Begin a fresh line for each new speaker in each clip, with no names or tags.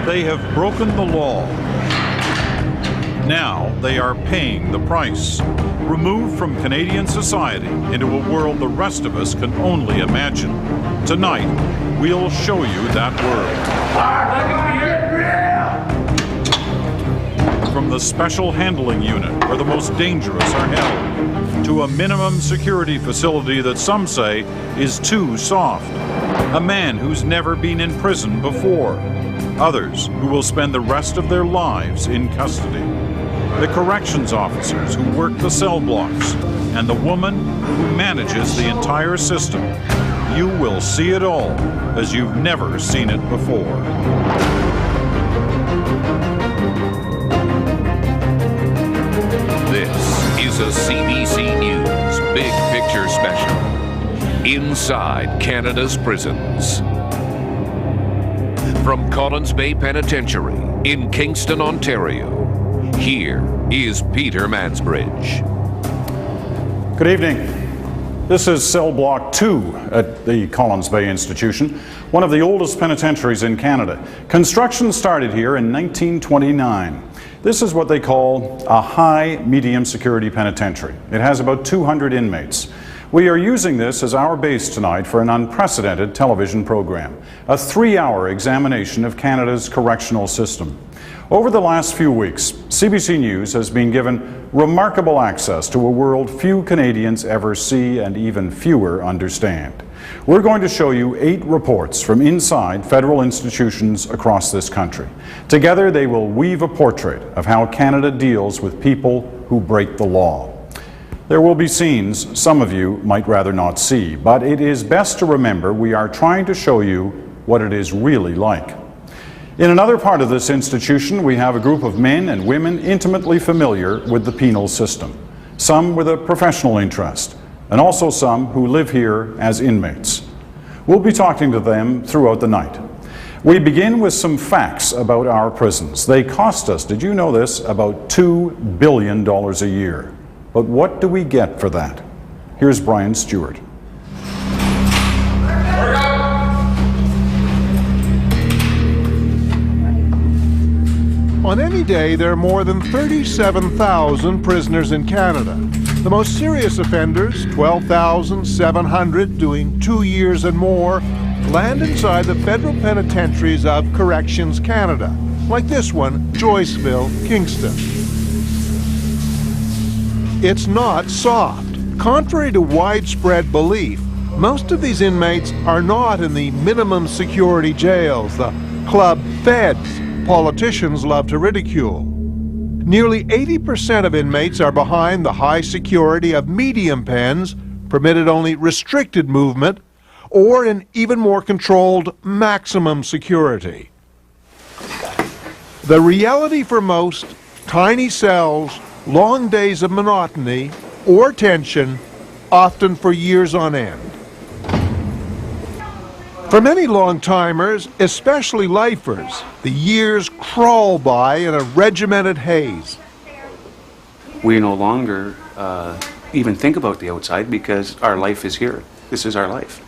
They have broken the law. Now they are paying the price. Removed from Canadian society into a world the rest of us can only imagine. Tonight, we'll show you that world. From the special handling unit, where the most dangerous are held, to a minimum security facility that some say is too soft. A man who's never been in prison before. Others who will spend the rest of their lives in custody. The corrections officers who work the cell blocks, and the woman who manages the entire system. You will see it all as you've never seen it before.
This is a CBC News Big Picture Special. Inside Canada's prisons. From Collins Bay Penitentiary in Kingston, Ontario, here is Peter Mansbridge.
Good evening. This is cell block 2 at the Collins Bay Institution, one of the oldest penitentiaries in Canada. Construction started here in 1929. This is what they call a high-medium security penitentiary. It has about 200 inmates. We are using this as our base tonight for an unprecedented television program, a 3-hour examination of Canada's correctional system. Over the last few weeks, CBC News has been given remarkable access to a world few Canadians ever see and even fewer understand. We're going to show you 8 reports from inside federal institutions across this country. Together, they will weave a portrait of how Canada deals with people who break the law. There will be scenes some of you might rather not see, but it is best to remember we are trying to show you what it is really like. In another part of this institution, we have a group of men and women intimately familiar with the penal system, some with a professional interest, and also some who live here as inmates. We'll be talking to them throughout the night. We begin with some facts about our prisons. They cost us, did you know this, about $2 billion a year. But what do we get for that? Here's Brian Stewart.
On any day, there are more than 37,000 prisoners in Canada. The most serious offenders, 12,700 doing 2 years and more, land inside the federal penitentiaries of Corrections Canada, like this one, Joyceville, Kingston. It's not soft. Contrary to widespread belief, most of these inmates are not in the minimum security jails, the club feds politicians love to ridicule. Nearly 80% of inmates are behind the high security of medium pens, permitted only restricted movement, or in even more controlled maximum security. The reality for most, tiny cells, long days of monotony or tension, often for years on end. For many long-timers, especially lifers, the years crawl by in a regimented haze.
We no longer even think about the outside because our life is here. This is our life.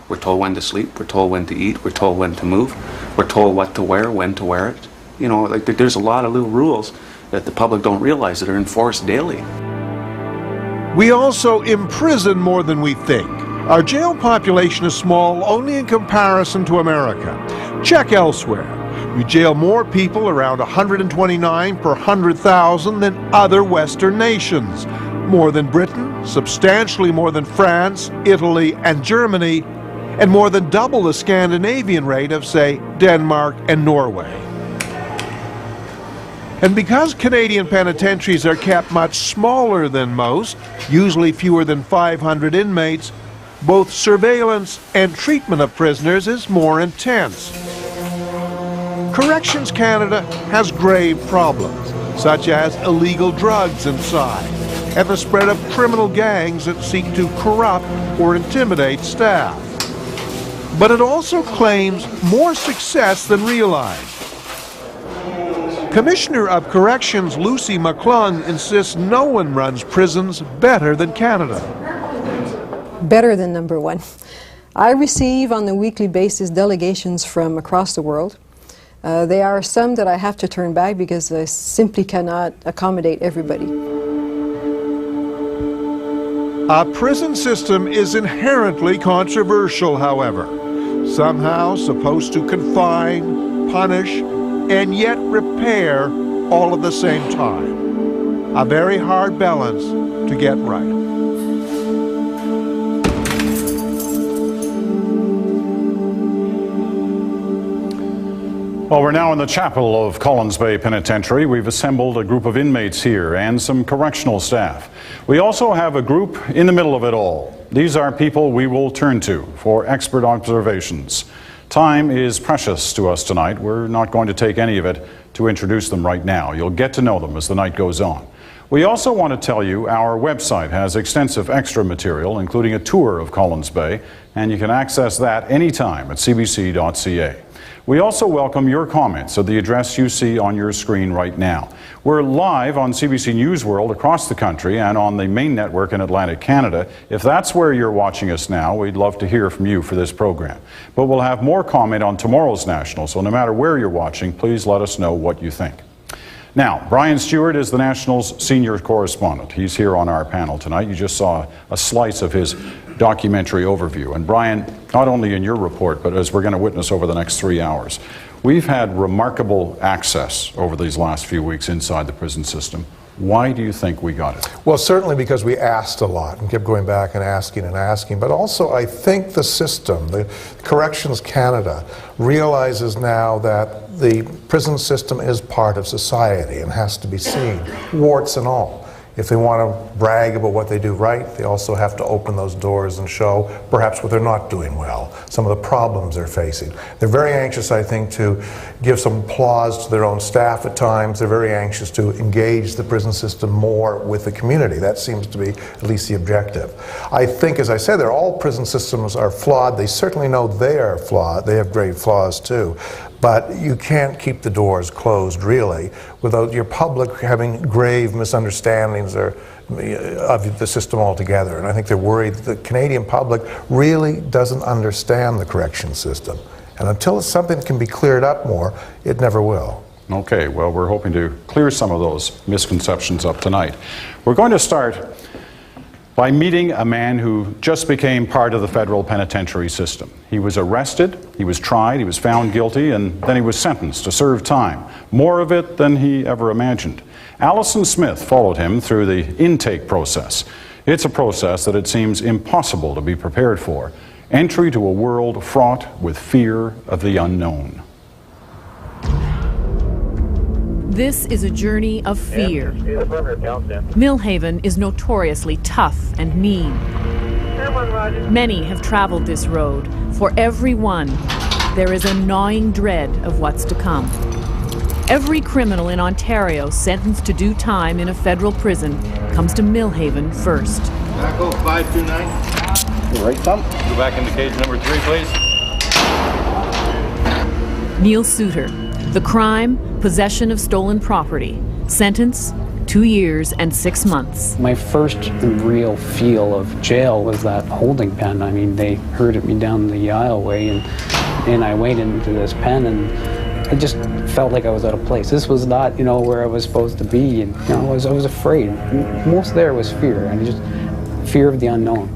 We're told when to sleep, we're told when to eat, we're told when to move, we're told what to wear, when to wear it. You know, like there's a lot of little rules that the public don't realize that are enforced daily.
We also imprison more than we think. Our jail population is small only in comparison to America. Check elsewhere. We jail more people, around 129 per 100,000, than other Western nations. More than Britain, substantially more than France, Italy, and Germany, and more than double the Scandinavian rate of, say, Denmark and Norway. And because Canadian penitentiaries are kept much smaller than most, usually fewer than 500 inmates, both surveillance and treatment of prisoners is more intense. Corrections Canada has grave problems, such as illegal drugs inside, and the spread of criminal gangs that seek to corrupt or intimidate staff. But it also claims more success than realized. Commissioner of Corrections Lucy McClung insists no one runs prisons better than Canada.
Better than number one. I receive on a weekly basis delegations from across the world. There are some that I have to turn back because I simply cannot accommodate everybody.
Our prison system is inherently controversial, however. Somehow supposed to confine, punish, and yet repair all at the same time. A very hard balance to get right.
Well, we're now in the chapel of Collins Bay Penitentiary. We've assembled a group of inmates here and some correctional staff. We also have a group in the middle of it all. These are people we will turn to for expert observations. Time is precious to us tonight. We're not going to take any of it to introduce them right now. You'll get to know them as the night goes on. We also want to tell you our website has extensive extra material, including a tour of Collins Bay, and you can access that anytime at cbc.ca. We also welcome your comments at the address you see on your screen right now. We're live on CBC News World across the country and on the main network in Atlantic Canada. If that's where you're watching us now, we'd love to hear from you for this program. But we'll have more comment on tomorrow's National, so no matter where you're watching, please let us know what you think. Now, Brian Stewart is the National's senior correspondent. He's here on our panel tonight. You just saw a slice of his documentary overview. And Brian, not only in your report, but as we're going to witness over the next 3 hours, we've had remarkable access over these last few weeks inside the prison system. Why do you think we got it?
Well, certainly because we asked a lot and kept going back and asking, but also I think the system, the Corrections Canada, realizes now that the prison system is part of society and has to be seen, warts and all. If they want to brag about what they do right, they also have to open those doors and show perhaps what they're not doing well, some of the problems they're facing. They're very anxious, I think, to give some applause to their own staff at times. They're very anxious to engage the prison system more with the community. That seems to be at least the objective. I think, as I said, all prison systems are flawed. They certainly know they are flawed. They have great flaws too. But you can't keep the doors closed, really, without your public having grave misunderstandings of the system altogether. And I think they're worried that the Canadian public really doesn't understand the correction system. And until something can be cleared up more, it never will.
Okay, well, we're hoping to clear some of those misconceptions up tonight. We're going to start by meeting a man who just became part of the federal penitentiary system. He was arrested, he was tried, he was found guilty, and then he was sentenced to serve time. More of it than he ever imagined. Allison Smith followed him through the intake process. It's a process that it seems impossible to be prepared for. Entry to a world fraught with fear of the unknown.
This is a journey of fear. Millhaven is notoriously tough and mean. Many have traveled this road. For every one, there is a gnawing dread of what's to come. Every criminal in Ontario sentenced to do time in a federal prison comes to Millhaven first.
Echo 529.
Right thumb. Go back into cage number 3, please.
Neil Suter. The crime, possession of stolen property. Sentence, 2 years and 6 months.
My first real feel of jail was that holding pen. I mean, they herded me down the aisleway and I went into this pen and I just felt like I was out of place. This was not, where I was supposed to be. And, I was afraid. Most there was fear, and just fear of the unknown.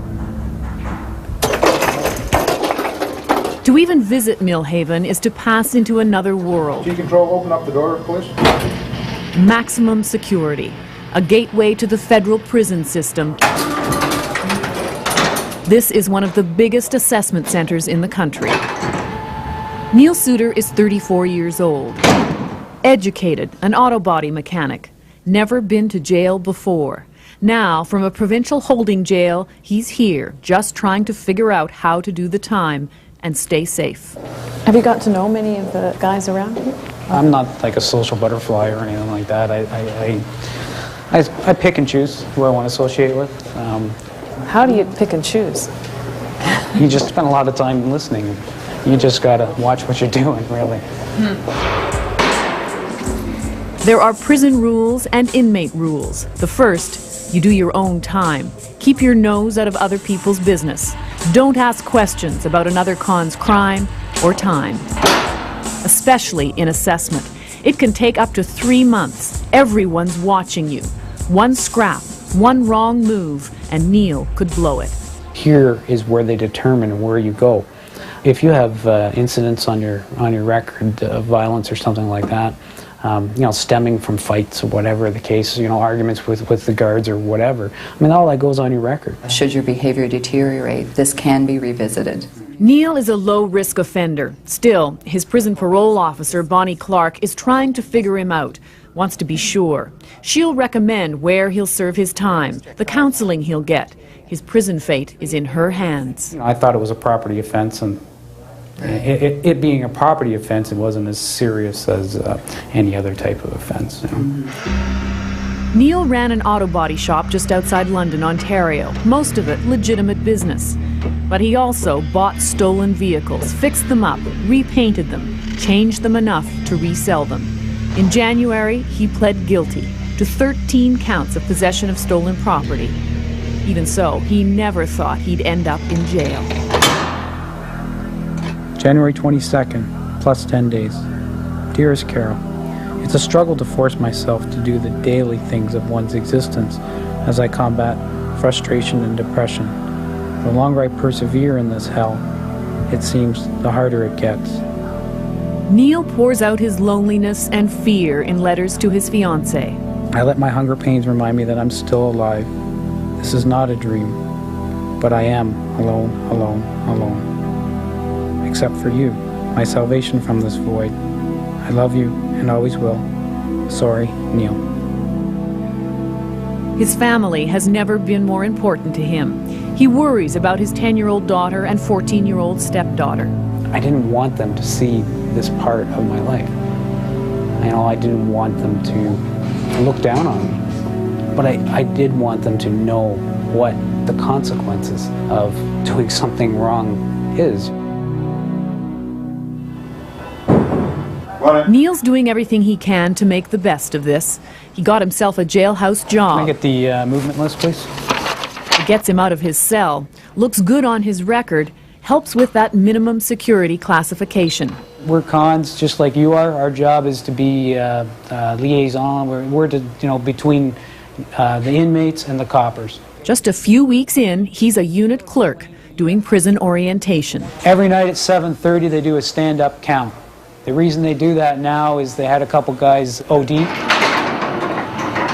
To even visit Millhaven is to pass into another world.
Key control, open up the door, please.
Maximum security, a gateway to the federal prison system. This is one of the biggest assessment centers in the country. Neil Suter is 34 years old. Educated, an auto body mechanic. Never been to jail before. Now, from a provincial holding jail, he's here, just trying to figure out how to do the time and stay safe.
Have you got to know many of the guys around here?
I'm not like a social butterfly or anything like that. I pick and choose who I want to associate with.
How do you pick and choose?
You just spend a lot of time listening. You just got to watch what you're doing, really.
There are prison rules and inmate rules. The first, you do your own time. Keep your nose out of other people's business. Don't ask questions about another con's crime or time. especially in assessment. It can take up to 3 months. Everyone's watching you. One scrap, one wrong move, and Neil could blow it.
Here is where they determine where you go. If you have incidents on your record of violence or something like that, you know, stemming from fights or whatever the case, you know, arguments with the guards or whatever, I mean, all that goes on your record.
Should your behavior deteriorate, this can be revisited.
Neil is a low-risk offender. Still, his prison parole officer, Bonnie Clark, is trying to figure him out, wants to be sure. She'll recommend where he'll serve his time, the counseling he'll get. His prison fate is in her hands.
You know, I thought it was a property offense, and it being a property offense, it wasn't as serious as any other type of offense. You know.
Neil ran an auto body shop just outside London, Ontario, most of it legitimate business. But he also bought stolen vehicles, fixed them up, repainted them, changed them enough to resell them. In January, he pled guilty to 13 counts of possession of stolen property. Even so, he never thought he'd end up in jail.
January 22nd, plus 10 days. Dearest Carol, it's a struggle to force myself to do the daily things of one's existence as I combat frustration and depression. The longer I persevere in this hell, it seems the harder it gets.
Neil pours out his loneliness and fear in letters to his fiancée.
I let my hunger pains remind me that I'm still alive. This is not a dream, but I am alone, alone, alone. Except for you, my salvation from this void. I love you and always will. Sorry, Neil.
His family has never been more important to him. He worries about his 10-year-old daughter and 14-year-old stepdaughter.
I didn't want them to see this part of my life. You know, I didn't want them to look down on me. But I did want them to know what the consequences of doing something wrong is.
Neil's doing everything he can to make the best of this. He got himself a jailhouse job.
Can I get the movement list, please?
It gets him out of his cell, looks good on his record, helps with that minimum security classification.
We're cons, just like you are. Our job is to be liaison. We're to, you know, between the inmates and the coppers.
Just a few weeks in, he's a unit clerk doing prison orientation.
Every night at 7:30 they do a stand-up count. The reason they do that now is they had a couple guys OD.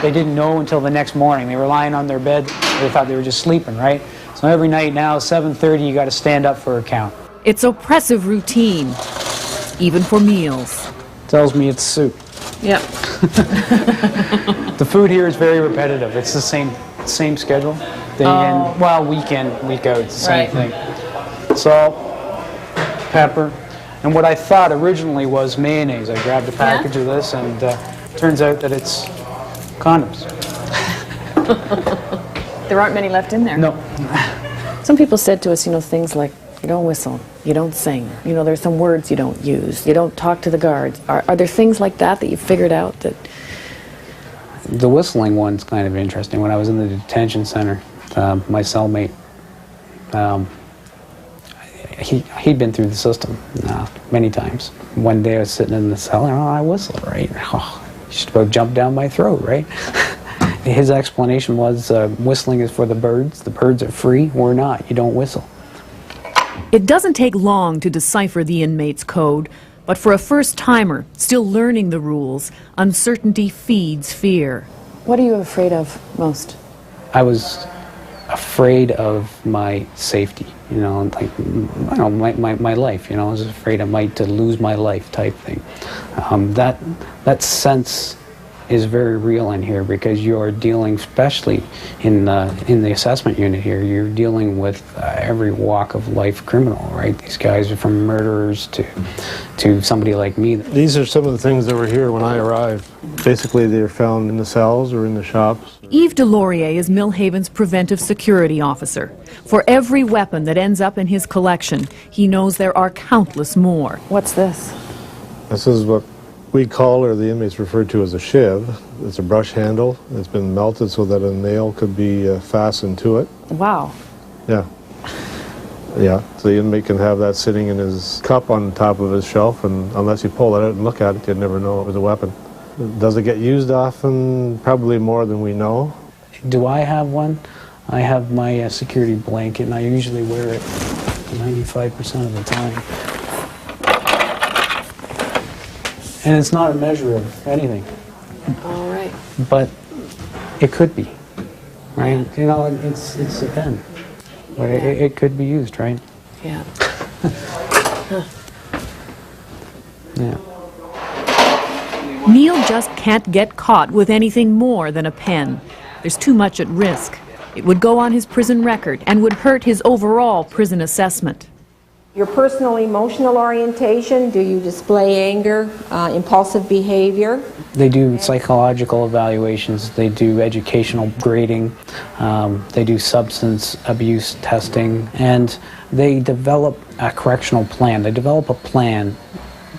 They didn't know until the next morning. They were lying on their bed. They thought they were just sleeping, right? So every night now, 7:30, you got to stand up for a count.
It's oppressive routine, even for meals.
Tells me it's soup.
Yep.
The food here is very repetitive. It's the same schedule. Day in, well, week in, week out, it's the same thing. Salt, pepper, and what I thought originally was mayonnaise. I grabbed a package of this, and turns out that it's condoms.
There aren't many left in there.
No.
Some people said to us, you know, things like, you don't whistle, you don't sing, you know, there's some words you don't use, you don't talk to the guards. Are there things like that that you figured out that...
The whistling one's kind of interesting. When I was in the detention center, my cellmate, he'd been through the system many times. One day I was sitting in the cell and I whistled, right? Oh, just about jumped down my throat, right? His explanation was whistling is for the birds. The birds are free. We're not. You don't whistle.
It doesn't take long to decipher the inmate's code, but for a first-timer, still learning the rules, uncertainty feeds fear.
What are you afraid of most?
I was afraid of my safety, you know, like, I don't know, my life, you know. I was afraid I might lose my life type thing. That sense is very real in here because you're dealing, especially in the assessment unit here, you're dealing with every walk of life criminal, right? These guys are from murderers to somebody like me.
These are some of the things that were here when I arrived. Basically, they were found in the cells or in the shops.
Yves Delorier is Millhaven's preventive security officer. For every weapon that ends up in his collection, he knows there are countless more.
What's this?
This is what we call, or the inmates refer to as a shiv. It's a brush handle. It's been melted so that a nail could be fastened to it.
Wow.
Yeah. Yeah, so the inmate can have that sitting in his cup on top of his shelf, and unless you pull it out and look at it, you'd never know it was a weapon. Does it get used often? Probably more than we know.
Do I have one? I have my security blanket, and I usually wear it 95% of the time. And it's not a measure of anything.
All right.
But it could be, right? You know, it's a pen. But it could be used, right?
Yeah.
Yeah.
Neil just can't get caught with anything more than a pen. There's too much at risk. It would go on his prison record and would hurt his overall prison assessment.
Your personal emotional orientation, do you display anger, impulsive behavior?
They do psychological evaluations, they do educational grading, they do substance abuse testing, and they develop a correctional plan. They develop a plan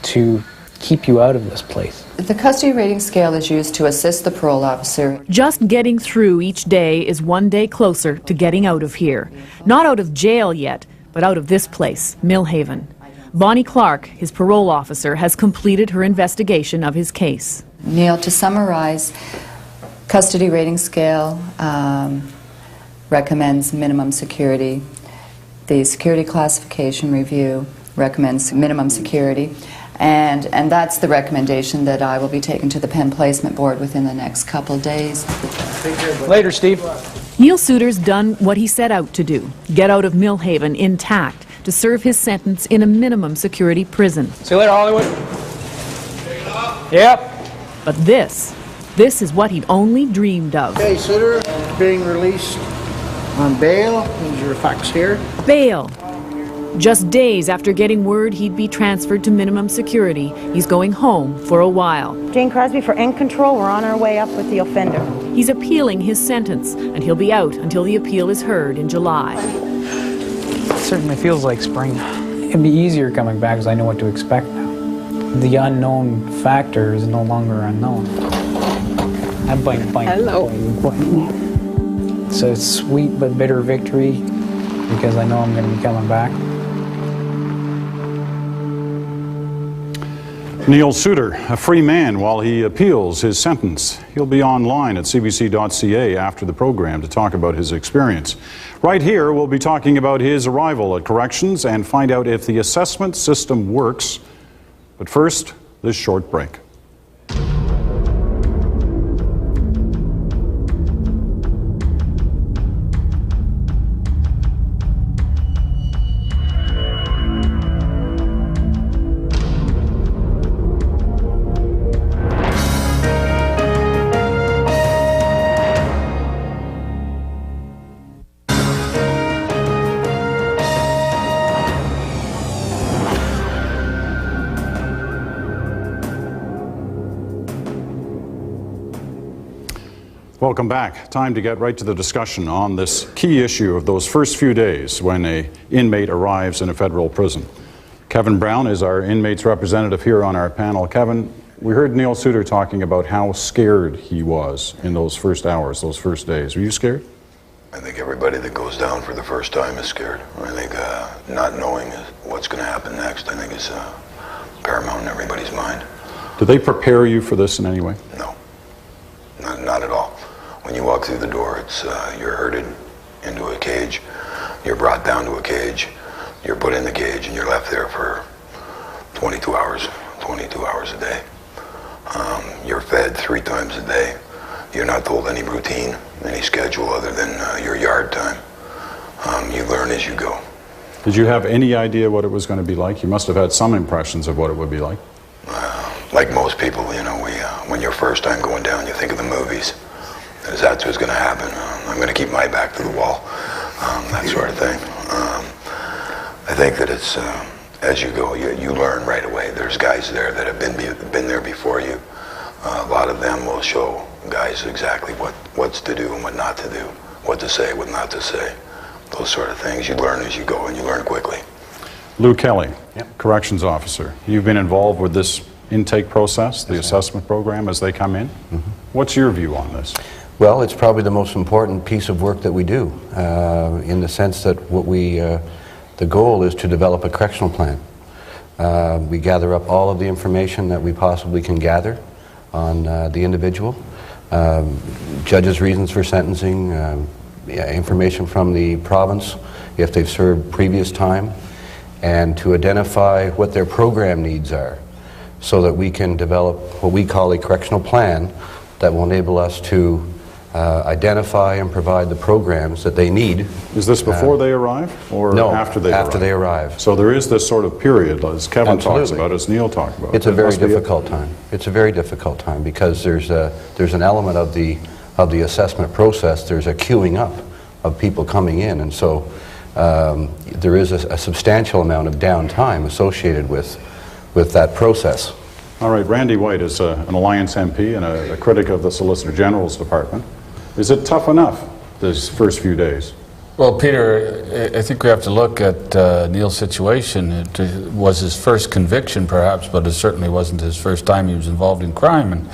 to keep you out of this place.
The custody rating scale is used to assist the parole officer.
Just getting through each day is one day closer to getting out of here. Not out of jail yet, but out of this place, Millhaven. Bonnie Clark, his parole officer, has completed her investigation of his case.
Neil, to summarize, custody rating scale recommends minimum security. The security classification review recommends minimum security. And that's the recommendation that I will be taking to the Pen Placement Board within the next couple days.
Later, Steve.
Neil Suter's done what he set out to do, get out of Millhaven intact to serve his sentence in a minimum security prison.
See you later, Hollywood. Yep.
But this is what he'd only dreamed of.
Okay, Suter, being released on bail. Here's your fax here.
Bail. Just days after getting word he'd be transferred to minimum security, he's going home for a while.
Jane Crosby for End Control, we're on our way up with the offender.
He's appealing his sentence, and he'll be out until the appeal is heard in July.
It certainly feels like spring. It'd be easier coming back because I know what to expect now. The unknown factor is no longer unknown. Hello. It's a sweet but bitter victory because I know I'm going to be coming back.
Neil Suter, a free man while he appeals his sentence. He'll be online at cbc.ca after the program to talk about his experience. Right here, we'll be talking about his arrival at corrections and find out if the assessment system works. But first, this short break. Welcome back. Time to get right to the discussion on this key issue of those first few days when an inmate arrives in a federal prison. Kevin Brown is our inmates representative here on our panel. Kevin, we heard Neil Suter talking about how scared he was in those first hours, those first days. Were you scared?
I think everybody that goes down for the first time is scared. I think not knowing what's going to happen next, I think is paramount in everybody's mind.
Did they prepare you for this in any way?
No, not at all. When you walk through the door, it's you're herded into a cage, you're brought down to a cage, you're put in the cage, and you're left there for 22 hours a day. You're fed 3 times a day. You're not told any routine, any schedule other than your yard time. You learn as you go.
Did you have any idea what it was going to be like? You must have had some impressions of what it would be like.
Like most people, you know, when you're first time going down, you think of the movies. That's what's going to happen. I'm going to keep my back to the wall, that sort of thing. I think that it's, as you go, you learn right away. There's guys there that have been there before you. A lot of them will show guys exactly what's to do and what not to do, what to say, what not to say, those sort of things. You learn as you go, and you learn quickly.
Lou Kelly, corrections officer. You've been involved with this intake process, the assessment program as they come in. What's your view on this?
Well, it's probably the most important piece of work that we do, in the sense that what we the goal is to develop a correctional plan. We gather up all of the information that we possibly can gather on the individual, judges' reasons for sentencing, information from the province if they've served previous time, and to identify what their program needs are so that we can develop what we call a correctional plan that will enable us to identify and provide the programs that they need.
Is this before they arrive or
no,
after they arrive?
After they arrive.
So there is this sort of period, as Kevin
Absolutely.
talks about, as Neil talked about.
It's a very difficult time. It's a very difficult time because there's an element of the assessment process. There's a queuing up of people coming in, and so there is a substantial amount of downtime associated with that process.
All right, Randy White is an Alliance MP and a critic of the Solicitor General's Department. Is it tough enough these first few days?
Well, Peter, I think we have to look at Neil's situation. It was his first conviction, perhaps, but it certainly wasn't his first time he was involved in crime. And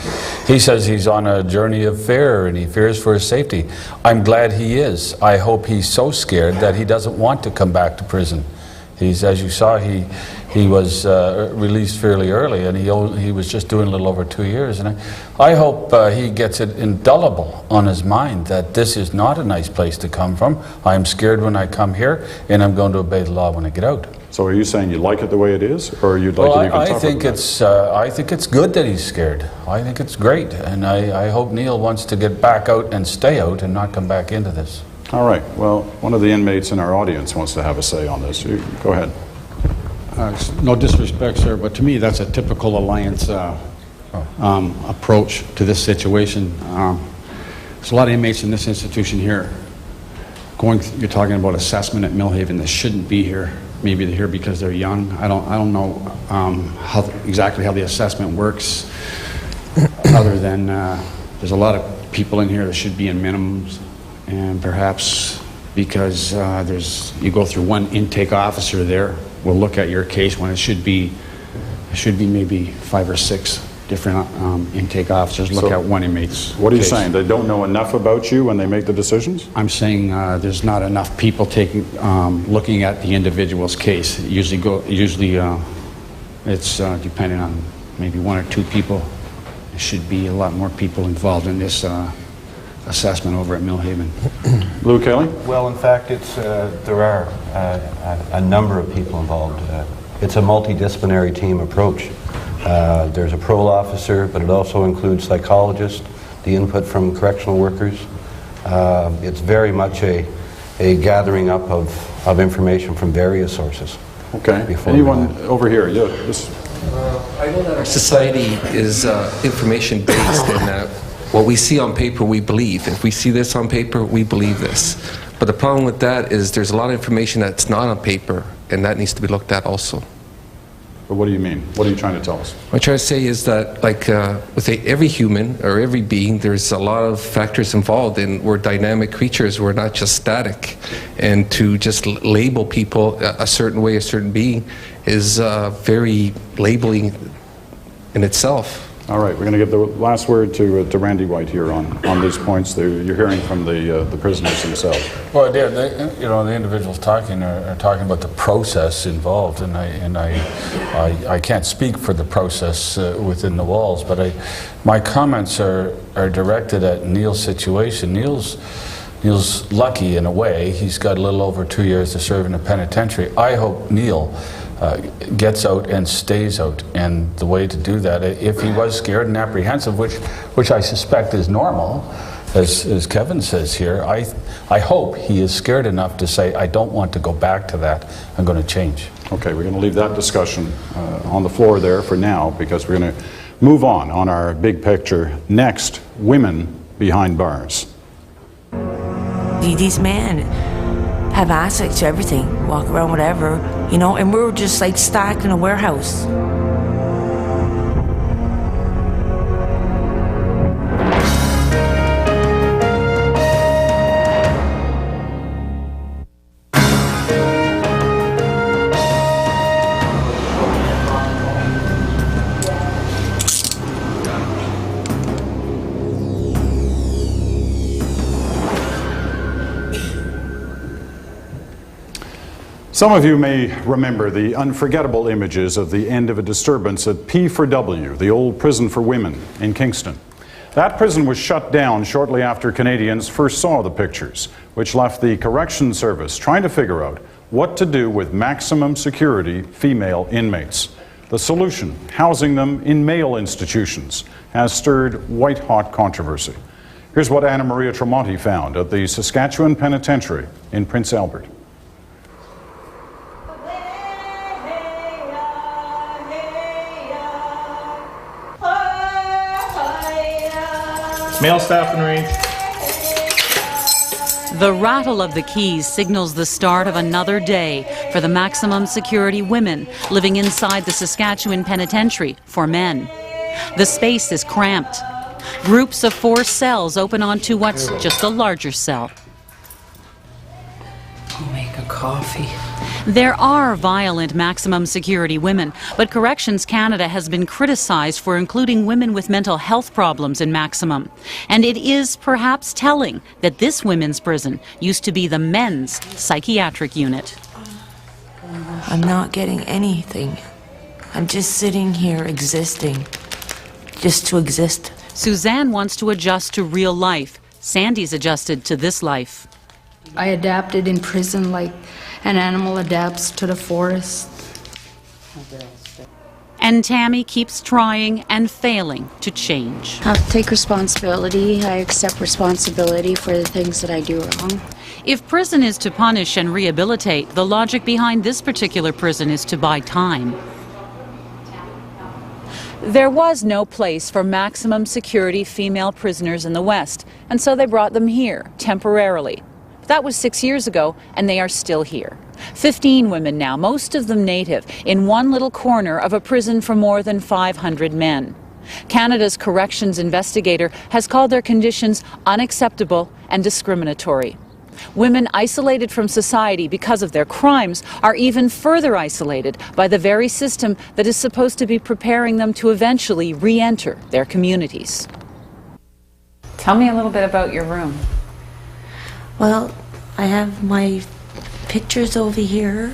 he says he's on a journey of fear, and he fears for his safety. I'm glad he is. I hope he's so scared that he doesn't want to come back to prison. He's, as you saw, he was released fairly early, and he was just doing a little over 2 years. And I hope he gets it indelible on his mind that this is not a nice place to come from. I'm scared when I come here, and I'm going to obey the law when I get out.
So are you saying you like it the way it is, or you'd like it even tougher?
I think it's good that he's scared. I think it's great, and I hope Neil wants to get back out and stay out and not come back into this.
All right. Well, one of the inmates in our audience wants to have a say on this. Go ahead.
No disrespect, sir, but to me that's a typical Alliance approach to this situation. There's a lot of inmates in this institution here. You're talking about assessment at Millhaven that shouldn't be here. Maybe they're here because they're young. I don't know exactly how the assessment works, other than there's a lot of people in here that should be in minimums, and perhaps because you go through one intake officer there will look at your case when it should be maybe 5 or 6 different intake officers look at one inmate's
What are you
case.
saying? They don't know enough about you when they make the decisions?
I'm saying there's not enough people looking at the individual's case. Usually it's depending on maybe 1 or 2 people. There should be a lot more people involved in this assessment over at Millhaven.
Lou Kelly?
Well, in fact, there are a number of people involved. It's a multidisciplinary team approach. There's a parole officer, but it also includes psychologists, the input from correctional workers. It's very much a gathering up of information from various sources.
Okay. Anyone over here? Yeah,
I know that our society is information-based, and what we see on paper, we believe. If we see this on paper, we believe this. But the problem with that is there's a lot of information that's not on paper, and that needs to be looked at also.
But what do you mean? What are you trying to tell us?
What I'm trying to say is that, like, with every human or every being, there's a lot of factors involved, and we're dynamic creatures. We're not just static. And to just label people a certain way, a certain being, is very labeling in itself.
All right, we're going to give the last word to Randy White here on these points. You're hearing from the prisoners themselves.
Well, the individuals talking are talking about the process involved, and I can't speak for the process within the walls, but my comments are directed at Neil's situation. Neil's lucky in a way. He's got a little over 2 years to serve in a penitentiary. I hope Neil gets out and stays out, and the way to do that, if he was scared and apprehensive, which I suspect is normal, as Kevin says here, I hope he is scared enough to say, I don't want to go back to that, I'm going to change.
Okay, we're going to leave that discussion on the floor there for now, because we're going to move on our big picture. Next, women behind bars.
These men have access to everything, walk around whatever, and we're just like stacked in a warehouse.
Some of you may remember the unforgettable images of the end of a disturbance at P4W, the old prison for women in Kingston. That prison was shut down shortly after Canadians first saw the pictures, which left the Corrections Service trying to figure out what to do with maximum security female inmates. The solution, housing them in male institutions, has stirred white-hot controversy. Here's what Anna Maria Tremonti found at the Saskatchewan Penitentiary in Prince Albert.
Male staff in range.
The rattle of the keys signals the start of another day for the maximum security women living inside the Saskatchewan Penitentiary for men. The space is cramped. Groups of 4 cells open onto what's just a larger cell.
I'll make a coffee.
There are violent maximum security women, but Corrections Canada has been criticized for including women with mental health problems in maximum. And it is perhaps telling that this women's prison used to be the men's psychiatric unit.
I'm not getting anything. I'm just sitting here existing. Just to exist.
Suzanne wants to adjust to real life. Sandy's adjusted to this life.
I adapted in prison like an animal adapts to the forest.
And Tammy keeps trying and failing to change.
I take responsibility. I accept responsibility for the things that I do wrong.
If prison is to punish and rehabilitate, the logic behind this particular prison is to buy time. There was no place for maximum security female prisoners in the West, and so they brought them here, temporarily. That was 6 years ago, and they are still here. 15 women now, most of them native, in one little corner of a prison for more than 500 men. Canada's corrections investigator has called their conditions unacceptable and discriminatory. Women isolated from society because of their crimes are even further isolated by the very system that is supposed to be preparing them to eventually re-enter their communities. Tell me a little bit about your room.
Well, I have my pictures over here.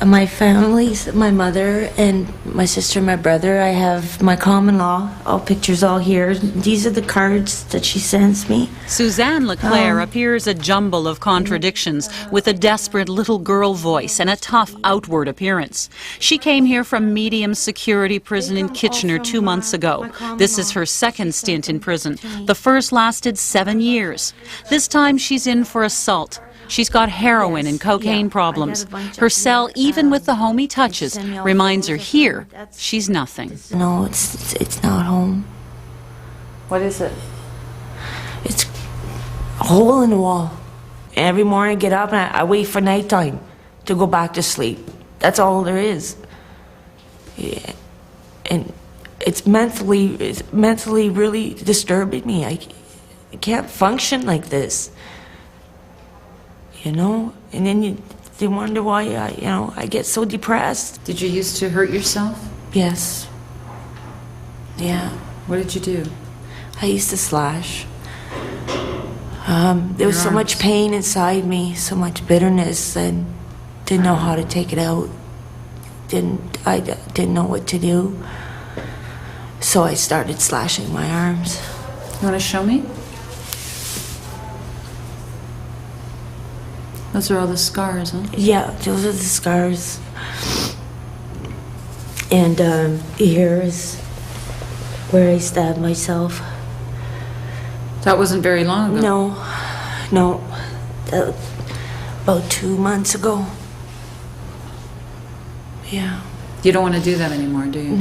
My families, my mother and my sister and my brother. I have my common law, all pictures all here. These are the cards that she sends me.
Suzanne Leclerc appears a jumble of contradictions with a desperate little girl voice and a tough outward appearance. She came here from medium security prison in Kitchener 2 months ago. This is her second stint in prison. The first lasted 7 years. This time she's in for assault. She's got heroin and cocaine problems. Her cell, even with the homey touches, reminds her here she's nothing.
No, it's not home.
What is it?
It's a hole in the wall. Every morning I get up and I wait for nighttime to go back to sleep. That's all there is. Yeah. And it's mentally really disturbing me. I can't function like this. You know, and then they wonder why I get so depressed.
Did you used to hurt yourself?
Yes. Yeah.
What did you do?
I used to slash. There was so much pain inside me, so much bitterness, and didn't know how to take it out. I didn't know what to do. So I started slashing my arms.
You want to show me? Those are all the scars, huh?
Yeah, those are the scars. And here is where I stabbed myself.
That wasn't very long ago.
No. That was about 2 months ago. Yeah.
You don't want to do that anymore, do you?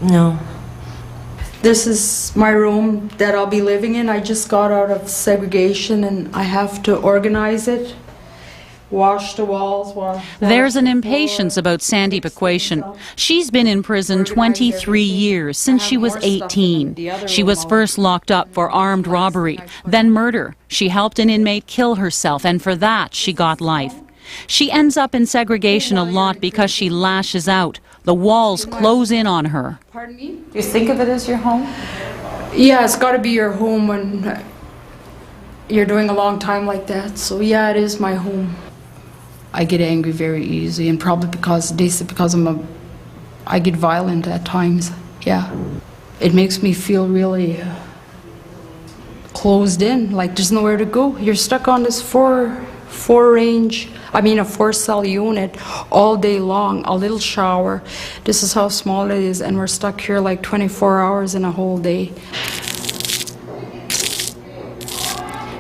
No.
This is my room that I'll be living in. I just got out of segregation and I have to organize it. Wash the walls.
There's an impatience about Sandy Pequation. She's been in prison 23 years, since she was 18. She was first locked up for armed robbery, then murder. She helped an inmate kill herself, and for that she got life. She ends up in segregation a lot because she lashes out. The walls close in on her.
Pardon me?
Do you think of it as your home?
Yeah, it's got to be your home when you're doing a long time like that. So yeah, it is my home. I get angry very easy, and probably because I get violent at times. Yeah, it makes me feel really closed in, like there's nowhere to go. You're stuck on this a 4-cell unit all day long, a little shower. This is how small it is, and we're stuck here like 24 hours in a whole day.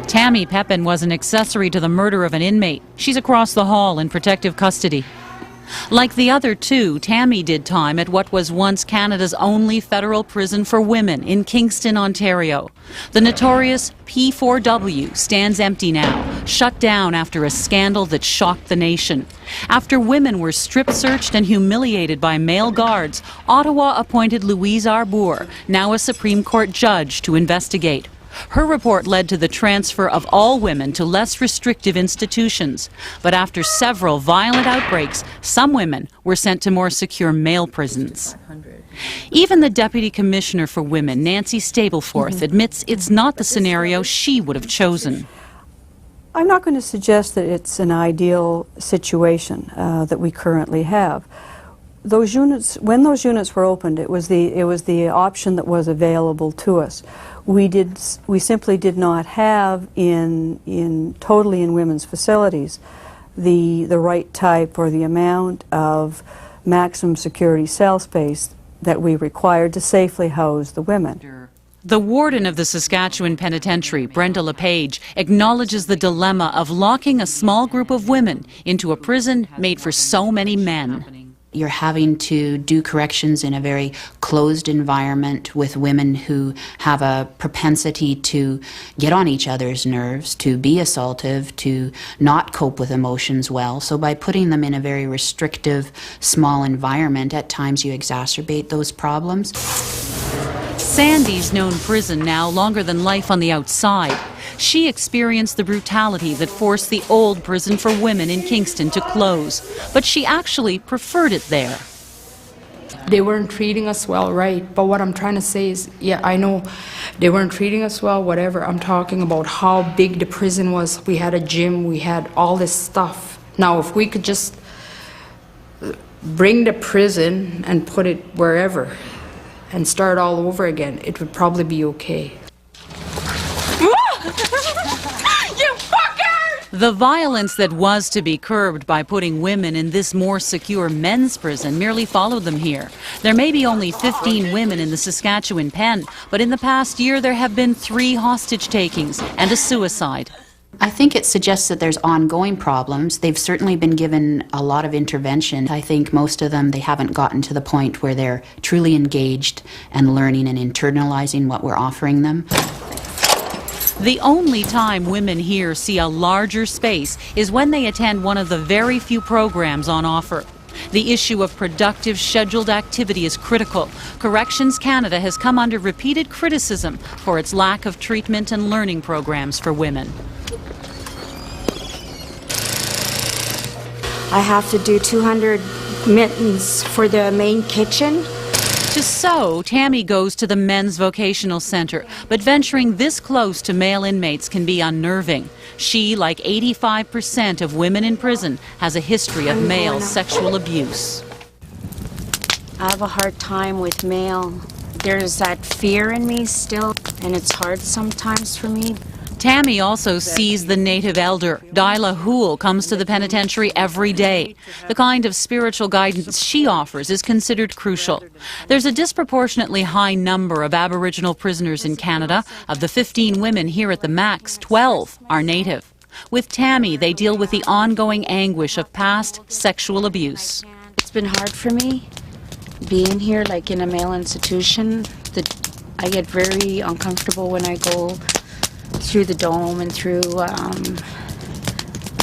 Tammy Pepin was an accessory to the murder of an inmate. She's across the hall in protective custody. Like the other two, Tammy did time at what was once Canada's only federal prison for women in Kingston, Ontario. The notorious P4W stands empty now, shut down after a scandal that shocked the nation. After women were strip-searched and humiliated by male guards, Ottawa appointed Louise Arbour, now a Supreme Court judge, to investigate. Her report led to the transfer of all women to less restrictive institutions. But after several violent outbreaks, some women were sent to more secure male prisons. Even the Deputy Commissioner for Women, Nancy Stapleforth, admits it's not the scenario she would have chosen.
I'm not going to suggest that it's an ideal situation that we currently have. Those units, when those units were opened, it was the option that was available to us. We simply did not have totally in women's facilities the right type or the amount of maximum security cell space that we required to safely house the women.
The warden of the Saskatchewan Penitentiary, Brenda LePage, acknowledges the dilemma of locking a small group of women into a prison made for so many men.
You're having to do corrections in a very closed environment with women who have a propensity to get on each other's nerves, to be assaultive, to not cope with emotions well. So by putting them in a very restrictive, small environment, at times you exacerbate those problems.
Sandy's known prison now longer than life on the outside. She experienced the brutality that forced the old prison for women in Kingston to close, but she actually preferred it there.
They weren't treating us well, right? But what I'm trying to say is, yeah, I know they weren't treating us well, whatever. I'm talking about how big the prison was. We had a gym, we had all this stuff. Now, if we could just bring the prison and put it wherever and start all over again, it would probably be okay.
The violence that was to be curbed by putting women in this more secure men's prison merely followed them here. There may be only 15 women in the Saskatchewan pen, but in the past year there have been 3 hostage takings and a suicide.
I think it suggests that there's ongoing problems. They've certainly been given a lot of intervention. I think most of them, they haven't gotten to the point where they're truly engaged and learning and internalizing what we're offering them.
The only time women here see a larger space is when they attend one of the very few programs on offer. The issue of productive scheduled activity is critical. Corrections Canada has come under repeated criticism for its lack of treatment and learning programs for women.
I have to do 200 mittens for the main kitchen.
To sew, Tammy goes to the Men's Vocational Centre, but venturing this close to male inmates can be unnerving. She, like 85% of women in prison, has a history of male sexual abuse.
I have a hard time with male. There's that fear in me still, and it's hard sometimes for me.
Tammy also sees the native elder. Dyla Hoole comes to the penitentiary every day. The kind of spiritual guidance she offers is considered crucial. There's a disproportionately high number of Aboriginal prisoners in Canada. Of the 15 women here at the Max, 12 are native. With Tammy, they deal with the ongoing anguish of past sexual abuse.
It's been hard for me being here, like in a male institution. I get very uncomfortable when I go through the dome and through,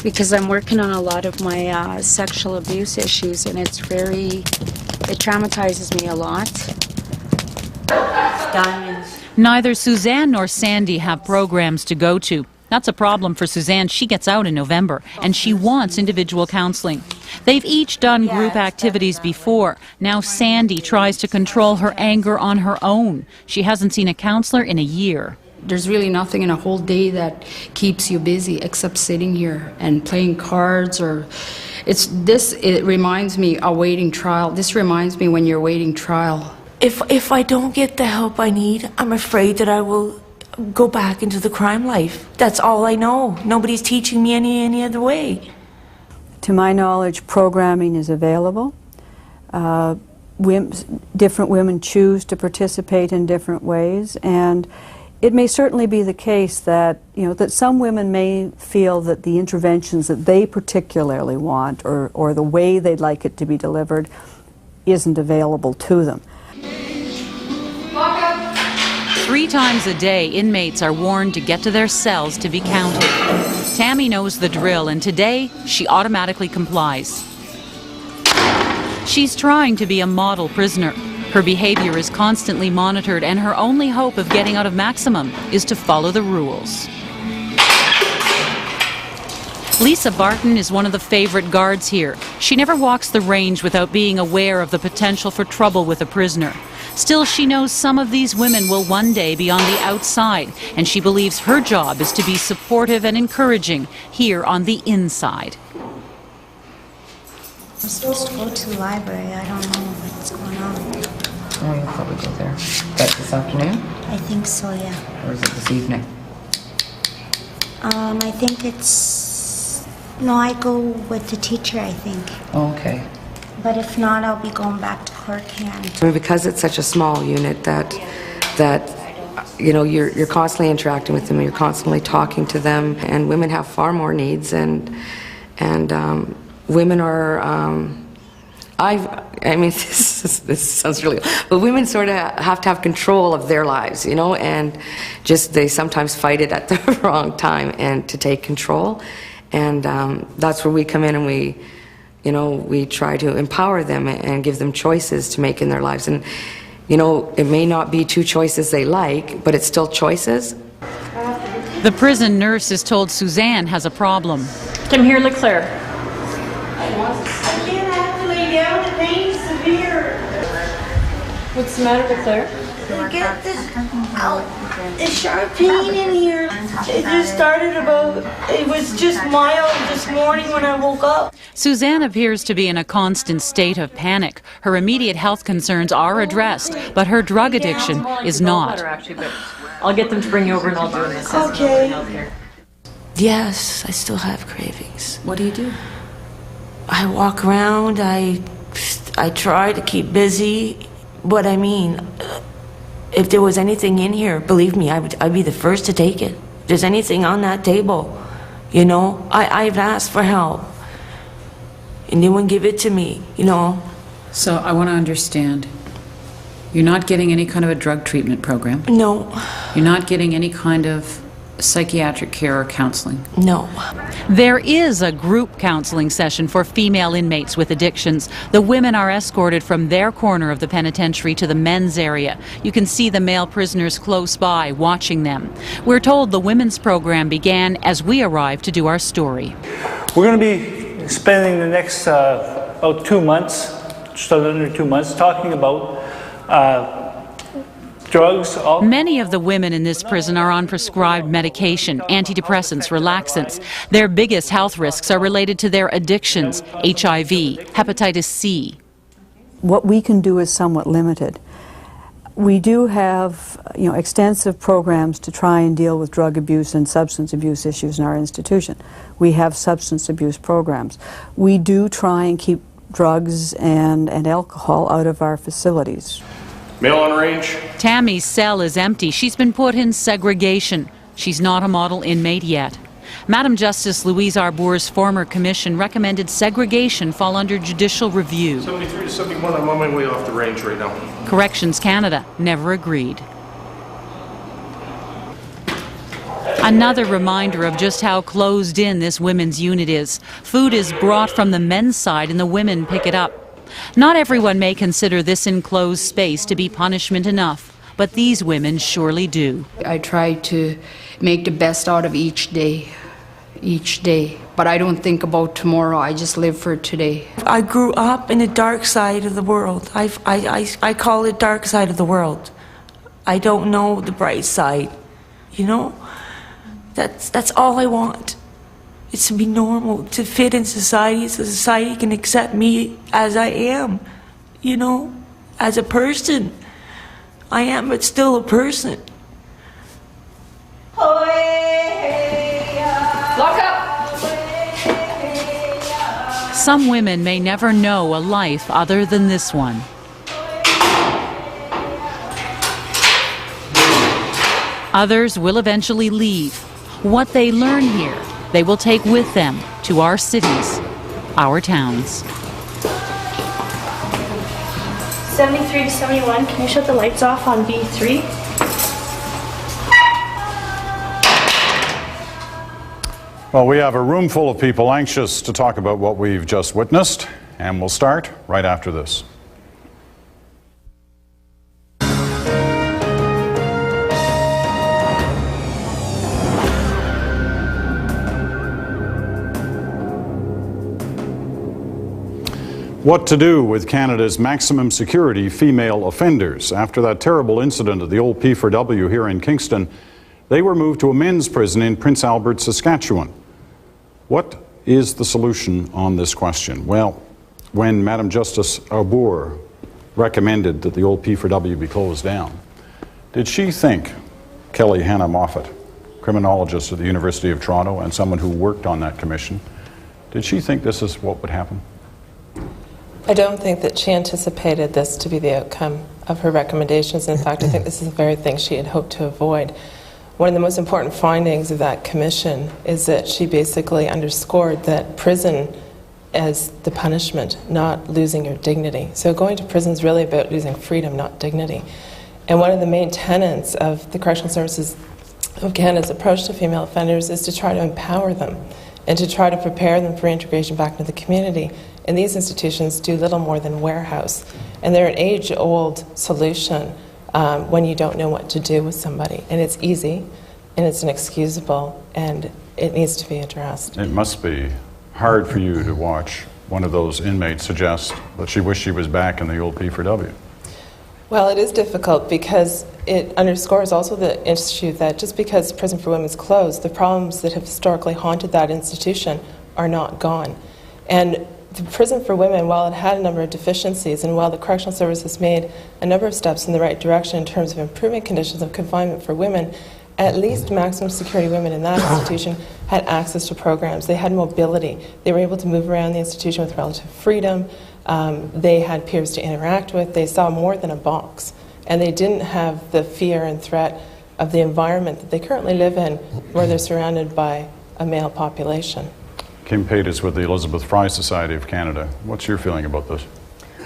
because I'm working on a lot of my sexual abuse issues, and it traumatizes me a lot. Diamonds.
Neither Suzanne nor Sandy have programs to go to. That's a problem for Suzanne. She gets out in November, and she wants individual counseling. They've each done group activities before. Now Sandy tries to control her anger on her own. She hasn't seen a counselor in a year.
There's really nothing in a whole day that keeps you busy except sitting here and playing cards, or it reminds me awaiting trial. This reminds me when you're waiting trial.
If I don't get the help I need, I'm afraid that I will go back into the crime life. That's all I know. Nobody's teaching me any other way.
To my knowledge, programming is available. Different women choose to participate in different ways, and it may certainly be the case that, that some women may feel that the interventions that they particularly want, or the way they'd like it to be delivered, isn't available to them.
3 times a day, inmates are warned to get to their cells to be counted. Tammy knows the drill, and today she automatically complies. She's trying to be a model prisoner. Her behavior is constantly monitored, and her only hope of getting out of maximum is to follow the rules. Lisa Barton is one of the favorite guards here. She never walks the range without being aware of the potential for trouble with a prisoner. Still, she knows some of these women will one day be on the outside, and she believes her job is to be supportive and encouraging here on the inside.
I'm supposed to go to the library. I don't know what's going on.
Oh, you'll probably go there. That's this afternoon?
I think so, yeah.
Or is it this evening?
I think it's... No, I go with the teacher, I think.
Oh, okay.
But if not, I'll be going back to clerk hand.
Because it's such a small unit that you're constantly interacting with them, and you're constantly talking to them, and women have far more needs, and women are, I mean, this sounds really, but women sort of have to have control of their lives, and just they sometimes fight it at the wrong time and to take control, and that's where we come in, and we try to empower them and give them choices to make in their lives, and it may not be 2 choices they like, but it's still choices.
The prison nurse is told Suzanne has a problem.
Come here, Leclerc.
I can't have to lay down. The pain's severe.
What's the matter, Leclerc?
I get this sharp pain in here. It just started it was just mild this morning when I woke up.
Suzanne appears to be in a constant state of panic. Her immediate health concerns are addressed, but her drug addiction is not.
I'll get them to bring you over and I'll do an assessment.
Okay.
Yes, I still have cravings.
What do you do?
I walk around, I try to keep busy, but I mean, if there was anything in here, believe me, I'd be the first to take it. If there's anything on that table, I've asked for help, and they wouldn't give it to me,
So I want to understand. You're not getting any kind of a drug treatment program?
No.
You're not getting any kind of psychiatric care or counseling?
No.
There is a group counseling session for female inmates with addictions. The women are escorted from their corner of the penitentiary to the men's area. You can see the male prisoners close by watching them. We're told the women's program began as we arrived to do our story.
We're going to be spending the next about 2 months, just under 2 months, talking about drugs.
Many of the women in this prison are on prescribed medication, antidepressants, relaxants. Their biggest health risks are related to their addictions, HIV, hepatitis C.
What we can do is somewhat limited. We do have extensive programs to try and deal with drug abuse and substance abuse issues in our institution. We have substance abuse programs. We do try and keep drugs and alcohol out of our facilities.
Male on range.
Tammy's cell is empty. She's been put in segregation. She's not a model inmate yet. Madam Justice Louise Arbour's former commission recommended segregation fall under judicial review.
73 to 71, I'm on my way off the range right now.
Corrections Canada never agreed. Another reminder of just how closed in this women's unit is. Food is brought from the men's side and the women pick it up. Not everyone may consider this enclosed space to be punishment enough, but these women surely do.
I try to make the best out of each day, but I don't think about tomorrow. I just live for today.
I grew up in the dark side of the world. I call it dark side of the world. I don't know the bright side. you know? That's all I want. It's to be normal, to fit in society so society can accept me as I am, you know, as a person. I am, but still a person.
Lock up!
Some women may never know a life other than this one. Others will eventually leave. What they learn here, they will take with them to our cities, our towns.
73 to 71, can you shut the lights off on B3?
Well, we have a room full of people anxious to talk about what we've just witnessed, and we'll start right after this. What to do with Canada's maximum security female offenders? After that terrible incident at the old P4W here in Kingston, they were moved to a men's prison in Prince Albert, Saskatchewan. What is the solution on this question? Well, when Madam Justice Arbour recommended that the old P4W be closed down, did she think, Kelly Hannah Moffat, criminologist at the University of Toronto and someone who worked on that commission, did she think this is what would happen?
I don't think that she anticipated this to be the outcome of her recommendations. In fact, I think this is the very thing she had hoped to avoid. One of the most important findings of that commission is that she basically underscored that prison as the punishment, not losing your dignity. So going to prison is really about losing freedom, not dignity. And one of the main tenets of the Correctional Services of Canada's approach to female offenders is to try to empower them and to try to prepare them for integration back into the community. And these institutions do little more than warehouse. And they're an age-old solution when you don't know what to do with somebody. And it's easy, and it's inexcusable, and it needs to be addressed.
It must be hard for you to watch one of those inmates suggest that she wished she was back in the old P4W.
Well, it is difficult because it underscores also the issue that just because Prison for Women is closed, the problems that have historically haunted that institution are not gone. And the Prison for Women, while it had a number of deficiencies and while the Correctional Service has made a number of steps in the right direction in terms of improving conditions of confinement for women, at least maximum security women in that institution had access to programs. They had mobility. They were able to move around the institution with relative freedom. They had peers to interact with. They saw more than a box. And they didn't have the fear and threat of the environment that they currently live in, where they're surrounded by a male population.
Kim Pate is with the Elizabeth Fry Society of Canada. What's your feeling about this?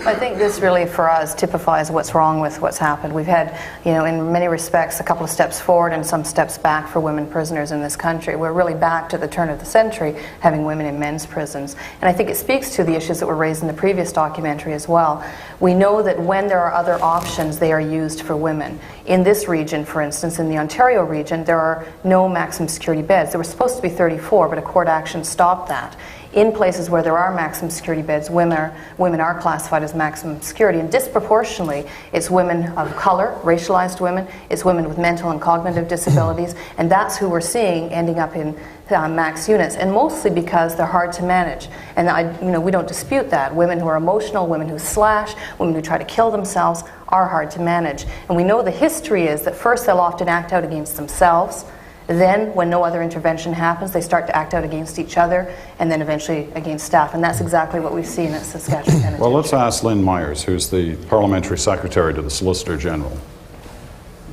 I think this really, for us, typifies what's wrong with what's happened. We've had, in many respects, a couple of steps forward and some steps back for women prisoners in this country. We're really back to the turn of the century, having women in men's prisons. And I think it speaks to the issues that were raised in the previous documentary as well. We know that when there are other options, they are used for women. In this region, for instance, in the Ontario region, there are no maximum security beds. There were supposed to be 34, but a court action stopped that. In places where there are maximum security beds, women are classified as maximum security, and disproportionately it's women of color, racialized women, it's women with mental and cognitive disabilities, and that's who we're seeing ending up in max units, and mostly because they're hard to manage. And we don't dispute that. Women who are emotional, women who slash, women who try to kill themselves are hard to manage. And we know the history is that first they'll often act out against themselves. Then, when no other intervention happens, they start to act out against each other, and then eventually against staff. And that's exactly what we've seen at Saskatchewan Penitentiary.
Well, let's ask Lynn Myers, who's the Parliamentary Secretary to the Solicitor General.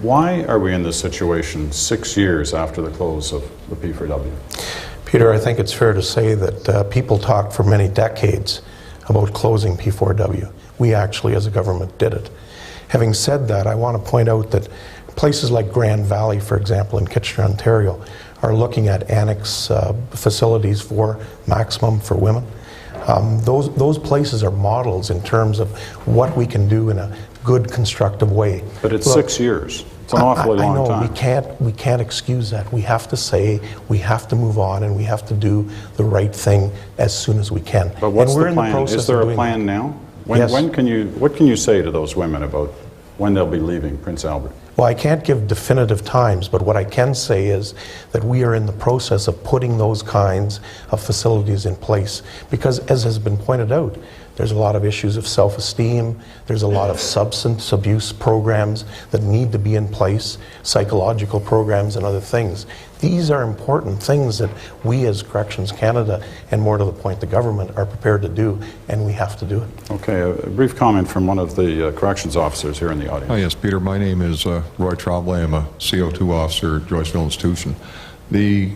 Why are we in this situation 6 years after the close of the P4W?
Peter, I think it's fair to say that people talked for many decades about closing P4W. We actually, as a government, did it. Having said that, I want to point out that places like Grand Valley, for example, in Kitchener, Ontario, are looking at annex facilities for maximum for women. Those places are models in terms of what we can do in a good, constructive way.
But it's 6 years. It's an awfully long time.
I know, we can't excuse that. We have to say, we have to move on, and we have to do the right thing as soon as we can.
But what's the plan? Is there a plan now? What can you say to those women about when they'll be leaving Prince Albert?
Well, I can't give definitive times, but what I can say is that we are in the process of putting those kinds of facilities in place. Because, as has been pointed out, there's a lot of issues of self-esteem, there's a lot of substance abuse programs that need to be in place, psychological programs and other things. These are important things that we as Corrections Canada, and more to the point the government, are prepared to do, and we have to do it.
Okay, a brief comment from one of the corrections officers here in the audience.
Oh, yes, Peter, my name is Roy Tremblay. I'm a CO2 officer at Joyceville Institution. The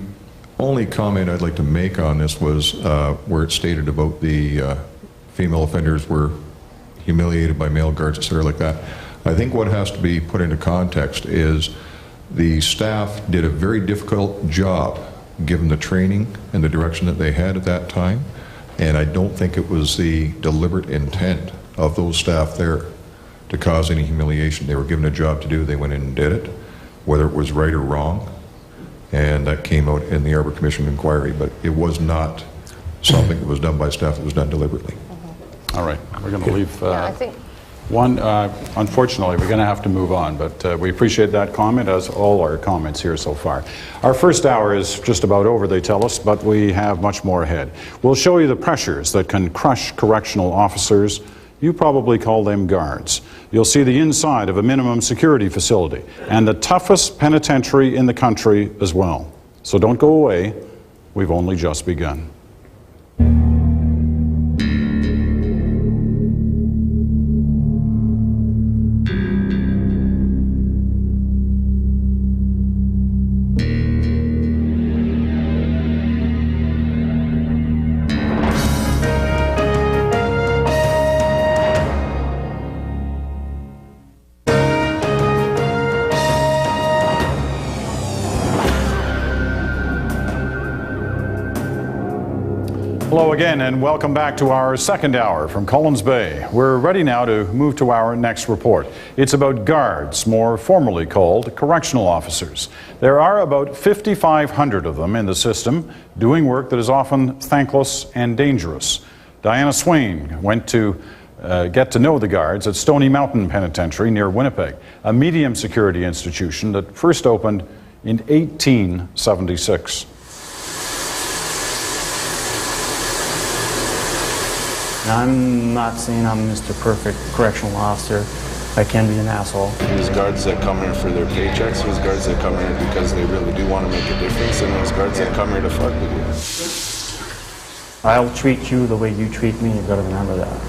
only comment I'd like to make on this was where it stated about the female offenders were humiliated by male guards, etc. like that. I think what has to be put into context is the staff did a very difficult job given the training and the direction that they had at that time, and I don't think it was the deliberate intent of those staff there to cause any humiliation. They were given a job to do, they went in and did it, whether it was right or wrong, and that came out in the Arbor Commission inquiry, but it was not something that was done by staff, it was done deliberately.
All right, we're going to leave one. Unfortunately, we're going to have to move on, but we appreciate that comment, as all our comments here so far. Our first hour is just about over, they tell us, but we have much more ahead. We'll show you the pressures that can crush correctional officers. You probably call them guards. You'll see the inside of a minimum security facility and the toughest penitentiary in the country as well. So don't go away. We've only just begun. Hello again and welcome back to our second hour from Collins Bay. We're ready now to move to our next report. It's about guards, more formally called correctional officers. There are about 5,500 of them in the system doing work that is often thankless and dangerous. Diana Swain went to get to know the guards at Stony Mountain Penitentiary near Winnipeg, a medium security institution that first opened in 1876.
I'm not saying I'm Mr. Perfect correctional officer. I can be an asshole.
There's guards that come here for their paychecks. There's guards that come here because they really do want to make a difference. And there's guards that come here to fuck with you.
I'll treat you the way you treat me. You've got to remember that.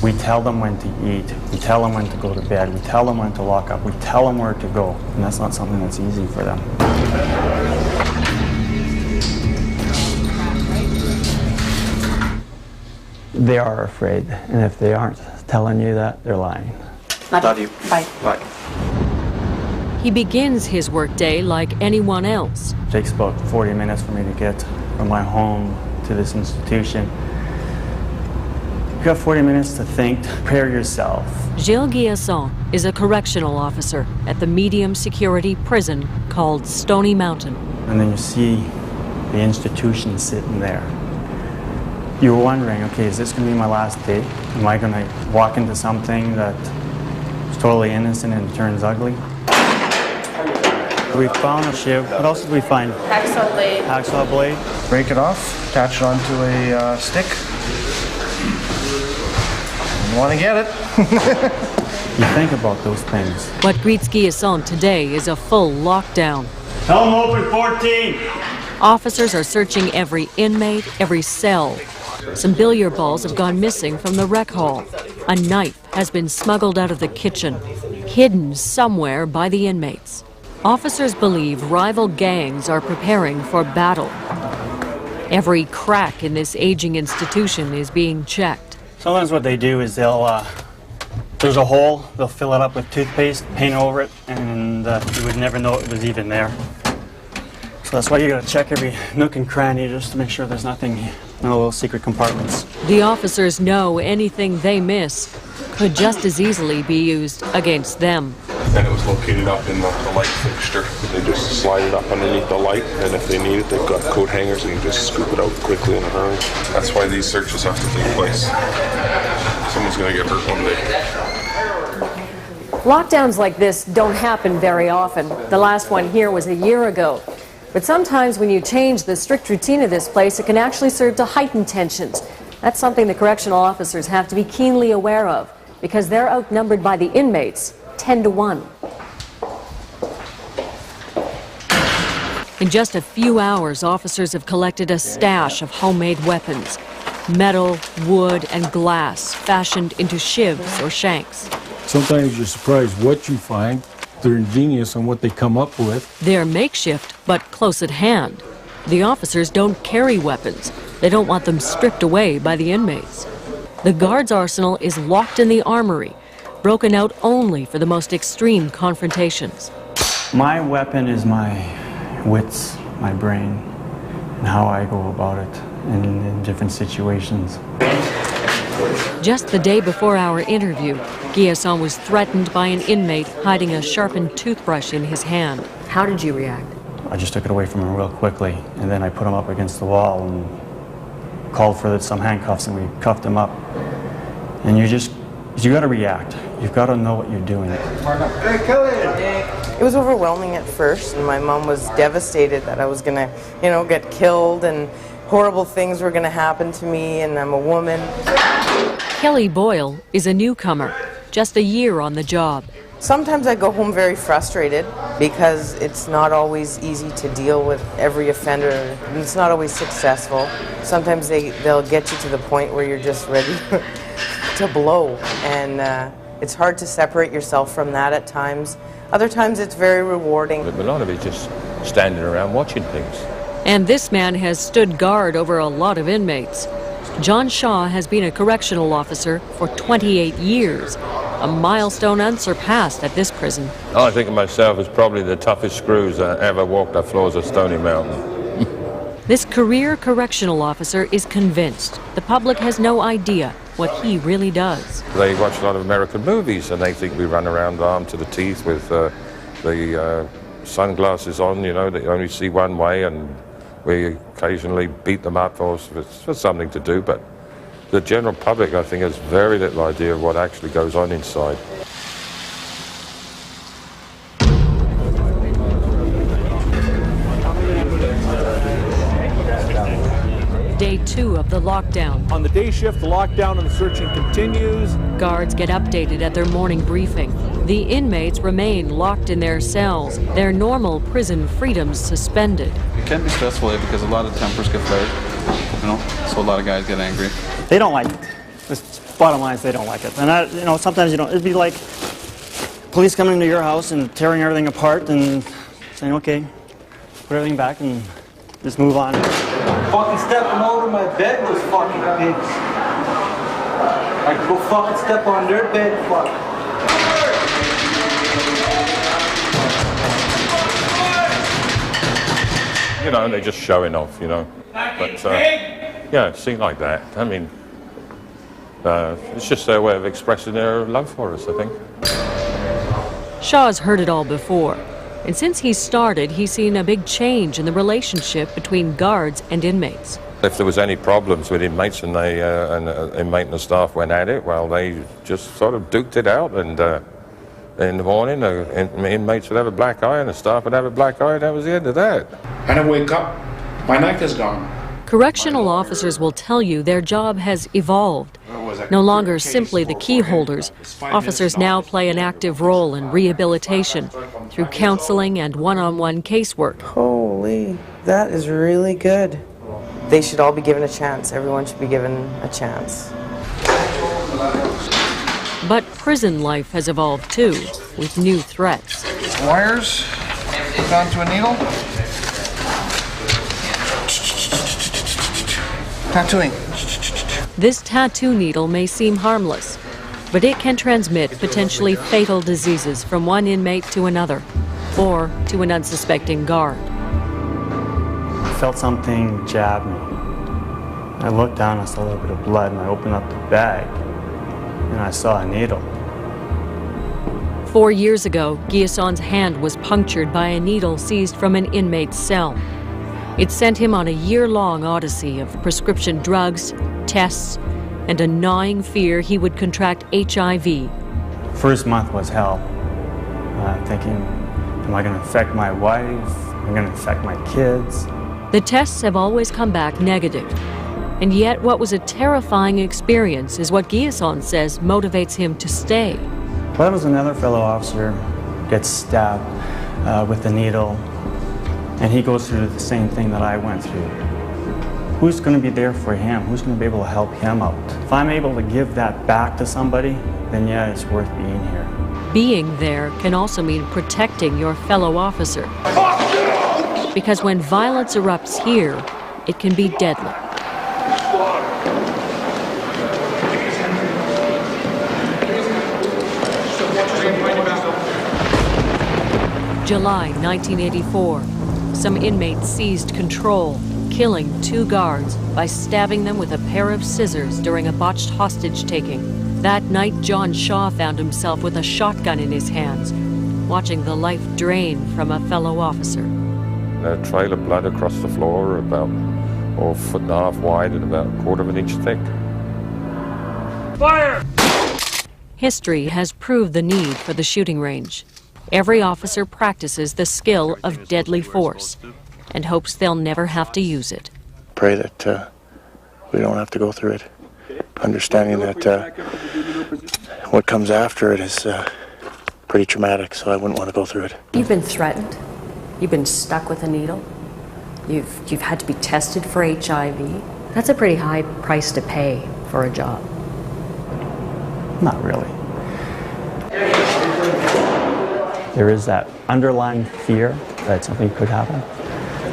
We tell them when to eat. We tell them when to go to bed. We tell them when to lock up. We tell them where to go. And that's not something that's easy for them. They are afraid. And if they aren't telling you that, they're lying.
Love you. Bye.
Bye.
He begins his workday like anyone else.
It takes about 40 minutes for me to get from my home to this institution. You've got 40 minutes to think, to prepare yourself.
Gilles Guillasson is a correctional officer at the medium security prison called Stony Mountain.
And then you see the institution sitting there. You're wondering, okay, is this going to be my last day? Am I going to walk into something that is totally innocent and turns ugly? We found a shiv. What else did we find?
Hacksaw blade.
Hacksaw blade.
Break it off, attach it onto a stick. You want to get it.
You think about those things.
What greets Guillasson today is a full lockdown.
Tell them open 14!
Officers are searching every inmate, every cell. Some billiard balls have gone missing from the rec hall. A knife has been smuggled out of the kitchen, hidden somewhere by the inmates. Officers believe rival gangs are preparing for battle. Every crack in this aging institution is being checked.
Sometimes what they do is there's a hole, they'll fill it up with toothpaste, paint over it, and you would never know it was even there. So that's why you gotta check every nook and cranny just to make sure there's nothing, no little secret compartments.
The officers know anything they miss could just as easily be used against them.
and it was located up in the light fixture. They just slide it up underneath the light, and if they need it, they've got coat hangers, and you just scoop it out quickly in a hurry. That's why these searches have to take place. Someone's going to get hurt one day.
Lockdowns like this don't happen very often. The last one here was a year ago. But sometimes when you change the strict routine of this place, it can actually serve to heighten tensions. That's something the correctional officers have to be keenly aware of, because they're outnumbered by the inmates 10 to 1.
In just a few hours, officers have collected a stash of homemade weapons. Metal, wood, and glass fashioned into shivs or shanks.
Sometimes you're surprised what you find. They're ingenious on what they come up with.
They're makeshift, but close at hand. The officers don't carry weapons. They don't want them stripped away by the inmates. The guard's arsenal is locked in the armory, broken out only for the most extreme confrontations.
My weapon is my wits, my brain, and how I go about it in different situations.
Just the day before our interview, Guillasson was threatened by an inmate hiding a sharpened toothbrush in his hand.
How did you react?
I just took it away from him real quickly, and then I put him up against the wall and called for some handcuffs, and we cuffed him up. And you got to react. You've got to know what you're doing.
It was overwhelming at first, and my mom was devastated that I was going to, get killed, and horrible things were going to happen to me, and I'm a woman.
Kelly Boyle is a newcomer, just a year on the job.
Sometimes I go home very frustrated because it's not always easy to deal with every offender. It's not always successful. Sometimes they'll get you to the point where you're just ready to blow, and it's hard to separate yourself from that at times. Other times it's very rewarding.
A lot of it just standing around watching things.
And this man has stood guard over a lot of inmates. John Shaw has been a correctional officer for 28 years, a milestone unsurpassed at this prison.
I think of myself as probably the toughest screws that ever walked the floors of Stony Mountain.
This career correctional officer is convinced the public has no idea what he really does.
They watch a lot of American movies, and they think we run around armed to the teeth with the sunglasses on, that you only see one way, and we occasionally beat them up for something to do, but the general public, I think, has very little idea of what actually goes on inside.
Day 2 of the lockdown.
On the day shift, the lockdown and the searching continues.
Guards get updated at their morning briefing. The inmates remain locked in their cells, their normal prison freedoms suspended.
It can be stressful because a lot of tempers get flared, so a lot of guys get angry.
They don't like it. The bottom line is they don't like it. And sometimes it'd be like police coming into your house and tearing everything apart and saying, okay, put everything back and just move on.
Fucking stepping over my bed, those fucking pigs. I could go fucking step on their bed, fuck.
And they're just showing off, But, yeah, it seems like that. I mean, it's just their way of expressing their love for us, I think.
Shaw's heard it all before. And since he started, he's seen a big change in the relationship between guards and inmates.
If there was any problems with inmates and inmate and the staff went at it, well, they just sort of duked it out, and in the morning, inmates would have a black eye and the staff would have a black eye, and that was the end of that.
And I wake up, my knife is gone.
Correctional officers will tell you their job has evolved. No longer simply the key holders, officers now play an active role in rehabilitation through counseling and one-on-one casework.
Holy, that is really good. They should all be given a chance. Everyone should be given a chance.
But prison life has evolved too, with new threats.
Wires, hook onto a needle. Tattooing.
This tattoo needle may seem harmless, but it can transmit potentially fatal diseases from one inmate to another, or to an unsuspecting guard.
I felt something jab me. I looked down, I saw a little bit of blood, and I opened up the bag, and I saw a needle.
4 years ago, Guillaume's hand was punctured by a needle seized from an inmate's cell. It sent him on a year-long odyssey of prescription drugs, tests, and a gnawing fear he would contract HIV.
First month was hell. Thinking, am I going to infect my wife? Am I going to infect my kids?
The tests have always come back negative. And yet what was a terrifying experience is what Guillaume says motivates him to stay.
What was another fellow officer gets stabbed with a needle, and he goes through the same thing that I went through? Who's going to be there for him? Who's going to be able to help him out? If I'm able to give that back to somebody, then yeah, it's worth being here.
Being there can also mean protecting your fellow officer. Because when violence erupts here, it can be deadly. July 1984. Some inmates seized control, killing 2 guards by stabbing them with a pair of scissors during a botched hostage-taking. That night, John Shaw found himself with a shotgun in his hands, watching the life drain from a fellow officer.
A trail of blood across the floor, about 1.5 feet wide and about 1/4 inch thick.
Fire! History has proved the need for the shooting range. Every officer practices the skill of deadly force and hopes they'll never have to use it.
Pray that we don't have to go through it. Understanding that what comes after it is pretty traumatic, so I wouldn't want to go through it.
You've been threatened. You've been stuck with a needle. You've had to be tested for HIV. That's a pretty high price to pay for a job.
Not really. There is that underlying fear that something could happen.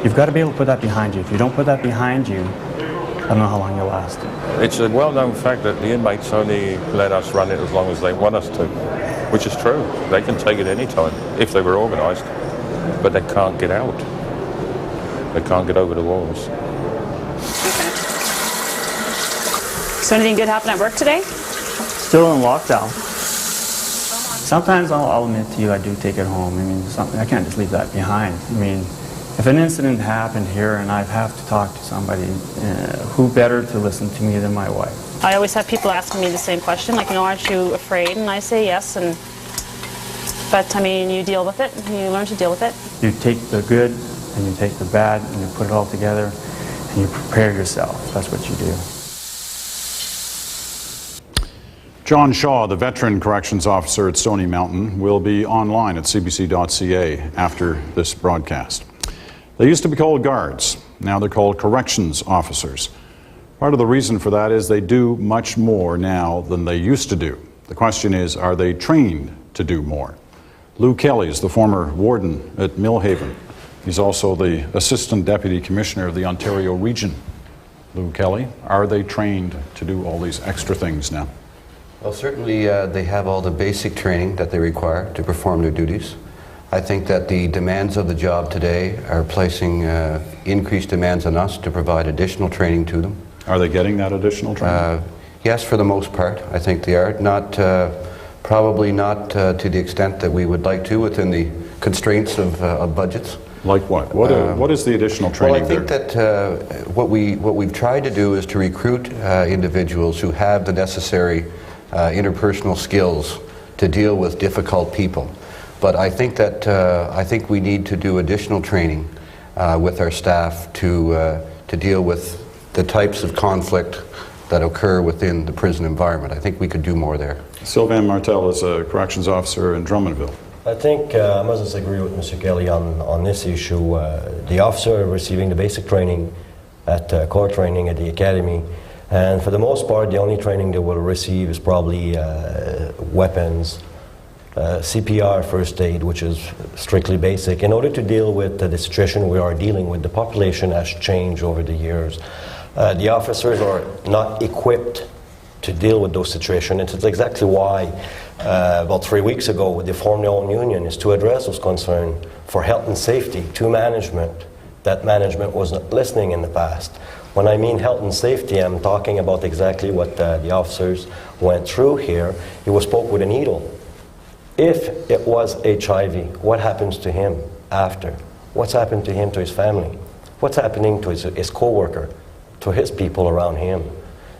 You've got to be able to put that behind you. If you don't put that behind you, I don't know how long you'll last.
It's a well-known fact that the inmates only let us run it as long as they want us to, which is true. They can take it any time if they were organised, but they can't get out. They can't get over the walls.
So anything good happened at work today?
Still in lockdown. Sometimes I'll admit to you, I do take it home. I mean, I can't just leave that behind. I mean, if an incident happened here and I have to talk to somebody, who better to listen to me than my wife?
I always have people asking me the same question, like, aren't you afraid? And I say yes, but I mean, you deal with it, you learn to deal with it.
You take the good and you take the bad and you put it all together and you prepare yourself. That's what you do.
John Shaw, the veteran corrections officer at Stony Mountain, will be online at cbc.ca after this broadcast. They used to be called guards. Now they're called corrections officers. Part of the reason for that is they do much more now than they used to do. The question is, are they trained to do more? Lou Kelly is the former warden at Millhaven. He's also the Assistant Deputy Commissioner of the Ontario Region. Lou Kelly, are they trained to do all these extra things now?
Well, certainly they have all the basic training that they require to perform their duties. I think that the demands of the job today are placing increased demands on us to provide additional training to them.
Are they getting that additional training?
Yes, for the most part, I think they are. Probably not to the extent that we would like to within the constraints of budgets.
Like what? What is the additional training
there? Well, I think that what we've tried to do is to recruit individuals who have the necessary interpersonal skills to deal with difficult people. But I think that we need to do additional training with our staff to deal with the types of conflict that occur within the prison environment. I think we could do more there.
Sylvain Martel is a corrections officer in Drummondville.
I think I must disagree with Mr. Kelly on this issue. The officer receiving the basic training at core training at the academy, and for the most part the only training they will receive is probably weapons, CPR, first aid, which is strictly basic. In order to deal with the situation we are dealing with, the population has changed over the years. The officers are not equipped to deal with those situations. It's exactly why about 3 weeks ago they formed their own union, is to address those concerns for health and safety to management. That management was not listening in the past. When I mean health and safety, I'm talking about exactly what the officers went through here. He was poked with a needle. If it was HIV, what happens to him after? What's happened to him, to his family? What's happening to his co-worker, to his people around him?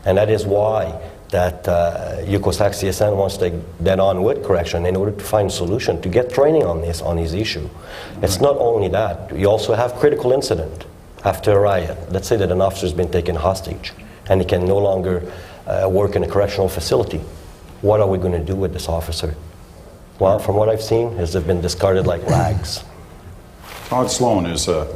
And that is why that UCOSAC CSN wants to get on with correction in order to find a solution, to get training on this issue. It's not only that. You also have critical incident after a riot. Let's say that an officer's been taken hostage and he can no longer work in a correctional facility. What are we going to do with this officer? Well, from what I've seen, they've been discarded like rags.
Todd Sloan is a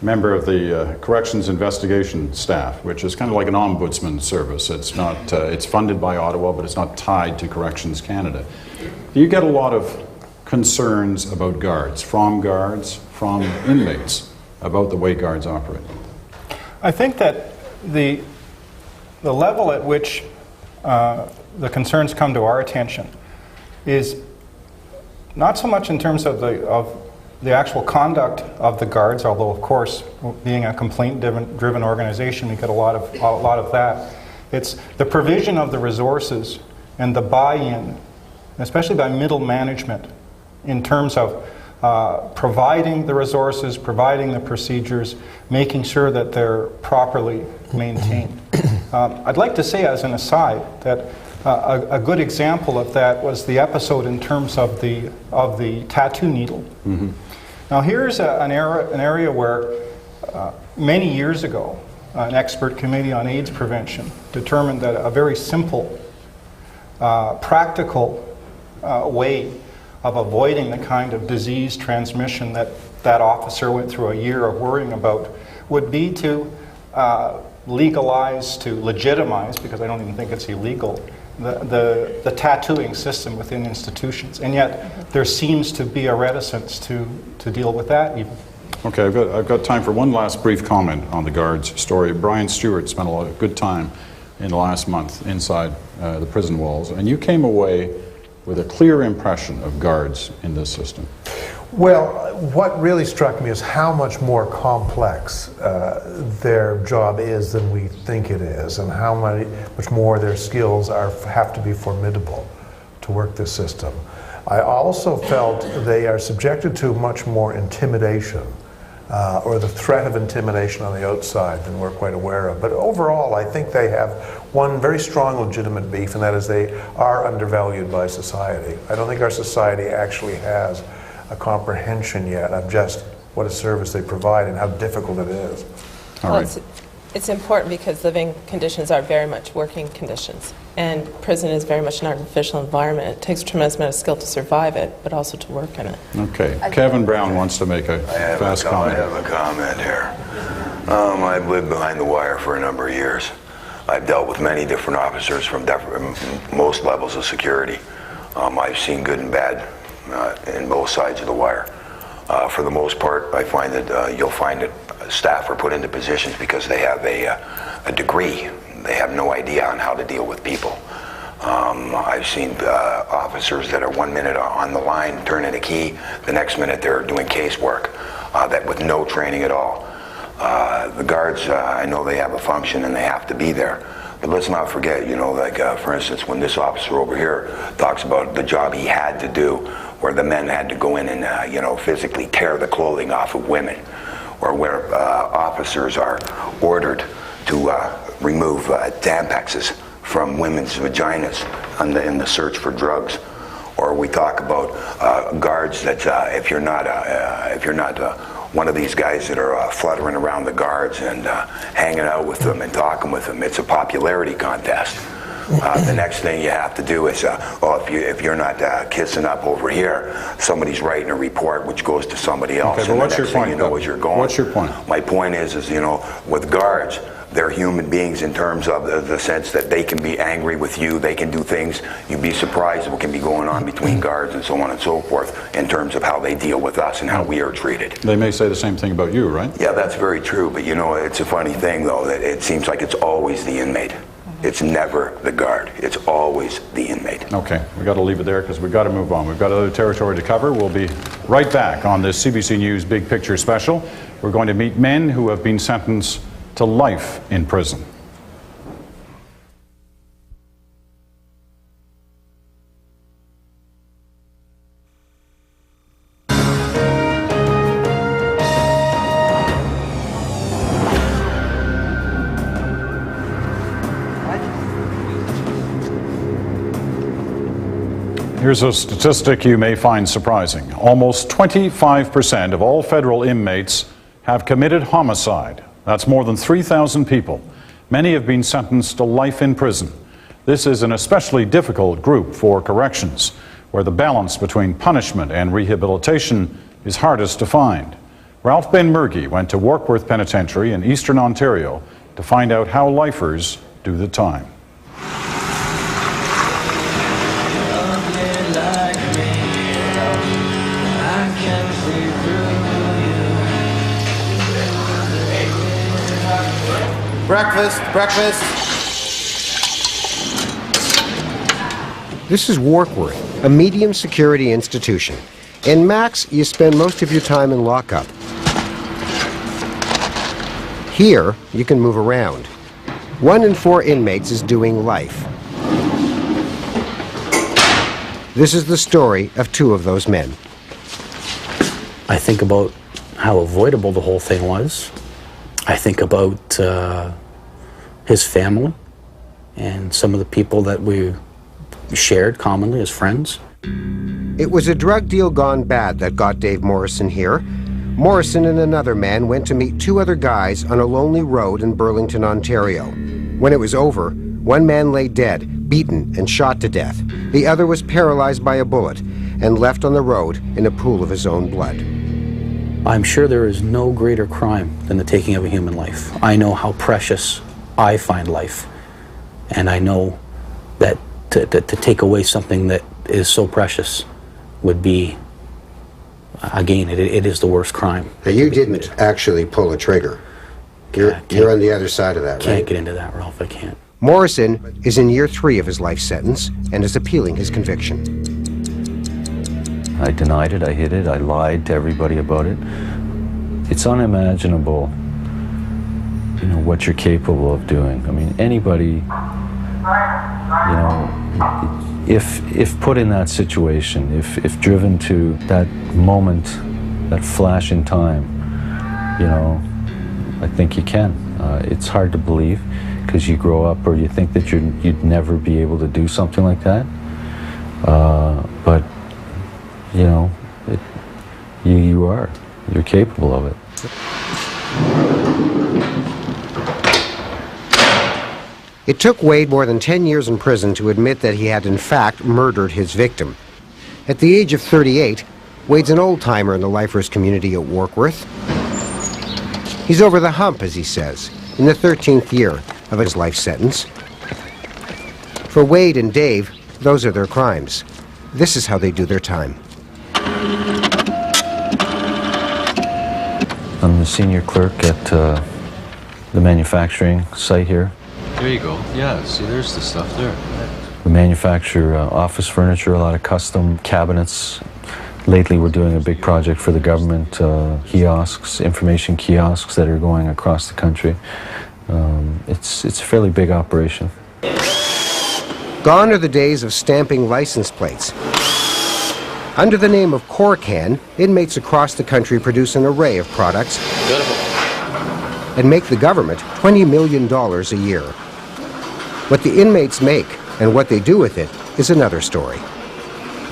member of the Corrections Investigation Staff, which is kind of like an ombudsman service. It's not, it's funded by Ottawa, but it's not tied to Corrections Canada. Do you get a lot of concerns about guards, from inmates, about the way guards operate?
I think that the level at which the concerns come to our attention is not so much in terms of the actual conduct of the guards, although of course, being a complaint-driven organization, we get a lot of that. It's the provision of the resources and the buy-in, especially by middle management, in terms of providing the resources, providing the procedures, making sure that they're properly maintained. I'd like to say as an aside that a good example of that was the episode in terms of the tattoo needle. Mm-hmm. Now here's an area where many years ago an expert committee on AIDS prevention determined that a very simple, practical way of avoiding the kind of disease transmission that officer went through a year of worrying about would be to legalize, to legitimize, because I don't even think it's illegal, the tattooing system within institutions. And yet there seems to be a reticence to deal with that even.
Okay, I've got time for one last brief comment on the guards story. Brian Stewart spent a lot of good time in the last month inside the prison walls, and you came away with a clear impression of guards in this system.
Well, what really struck me is how much more complex their job is than we think it is, and how much more their skills have to be formidable to work this system. I also felt they are subjected to much more intimidation, or the threat of intimidation on the outside than we're quite aware of. But overall, I think they have one very strong legitimate beef, and that is they are undervalued by society. I don't think our society actually has a comprehension yet of just what a service they provide and how difficult it is.
Well, it's important because living conditions are very much working conditions, and prison is very much an artificial environment. It takes a tremendous amount of skill to survive it, but also to work in it.
Okay, Kevin Brown wants to make a fast comment.
I have a comment here. I've lived behind the wire for a number of years. I've dealt with many different officers from most levels of security. I've seen good and bad in both sides of the wire. For the most part, I find that you'll find that staff are put into positions because they have a degree. They have no idea on how to deal with people. I've seen officers that are 1 minute on the line turning a key, the next minute they're doing casework, that with no training at all. The guards, I know they have a function and they have to be there. But let's not forget, you know, like for instance, when this officer over here talks about the job he had to do, where the men had to go in and, you know, physically tear the clothing off of women, or where officers are ordered to remove Tampexes from women's vaginas in the search for drugs. Or we talk about guards that if you're not one of these guys that are fluttering around the guards and hanging out with them and talking with them, it's a popularity contest. The next thing you have to do is, if you're not kissing up over here, somebody's writing a report which goes to somebody else.
Okay, but what's your point?
You know, as you're going.
What's your point?
My point is, you know, with guards, they're human beings in terms of the sense that they can be angry with you, they can do things, you'd be surprised what can be going on between guards and so on and so forth in terms of how they deal with us and how we are treated.
They may say the same thing about you, right?
Yeah, that's very true, but you know, it's a funny thing though, that it seems like it's always the inmate. It's never the guard. It's always the inmate.
Okay, we've got to leave it there because we've got to move on. We've got other territory to cover. We'll be right back on this CBC News Big Picture special. We're going to meet men who have been sentenced to life in prison. Here's a statistic you may find surprising. Almost 25% of all federal inmates have committed homicide. That's more than 3,000 people. Many have been sentenced to life in prison. This is an especially difficult group for corrections, where the balance between punishment and rehabilitation is hardest to find. Ralph Ben-Murgy went to Warkworth Penitentiary in Eastern Ontario to find out how lifers do the time.
Breakfast, breakfast.
This is Warkworth, a medium security institution. In Max, you spend most of your time in lockup. Here, you can move around. 1 in 4 inmates is doing life. This is the story of 2 of those men.
I think about how avoidable the whole thing was. I think about his family and some of the people that we shared commonly as friends.
It was a drug deal gone bad that got Dave Morrison here. Morrison and another man went to meet 2 other guys on a lonely road in Burlington, Ontario. When it was over, one man lay dead, beaten and shot to death. The other was paralyzed by a bullet and left on the road in a pool of his own blood.
I'm sure there is no greater crime than the taking of a human life. I know how precious I find life, and I know that to take away something that is so precious would be, again, it is the worst crime.
Now, you didn't actually pull a trigger. You're on the other side of that, right?
Can't get into that, Ralph, I can't.
Morrison is in year 3 of his life sentence and is appealing his conviction.
I denied it, I hid it, I lied to everybody about it. It's unimaginable, you know, what you're capable of doing. I mean, anybody, you know, if put in that situation, if driven to that moment, that flash in time, you know, I think you can. It's hard to believe because you grow up or you think that you'd never be able to do something like that. But you know, you're capable of it.
It took Wade more than 10 years in prison to admit that he had in fact murdered his victim. At the age of 38, Wade's an old-timer in the lifers community at Warkworth. He's over the hump, as he says, in the 13th year of his life sentence. For Wade and Dave, those are their crimes. This is how they do their time.
I'm the senior clerk at the manufacturing site here.
There you go. Yeah, see, there's the stuff there.
We manufacture office furniture, a lot of custom cabinets. Lately, we're doing a big project for the government, kiosks, information kiosks that are going across the country. It's a fairly big operation.
Gone are the days of stamping license plates. Under the name of Corcan, inmates across the country produce an array of products and make the government $20 million a year. What the inmates make and what they do with it is another story.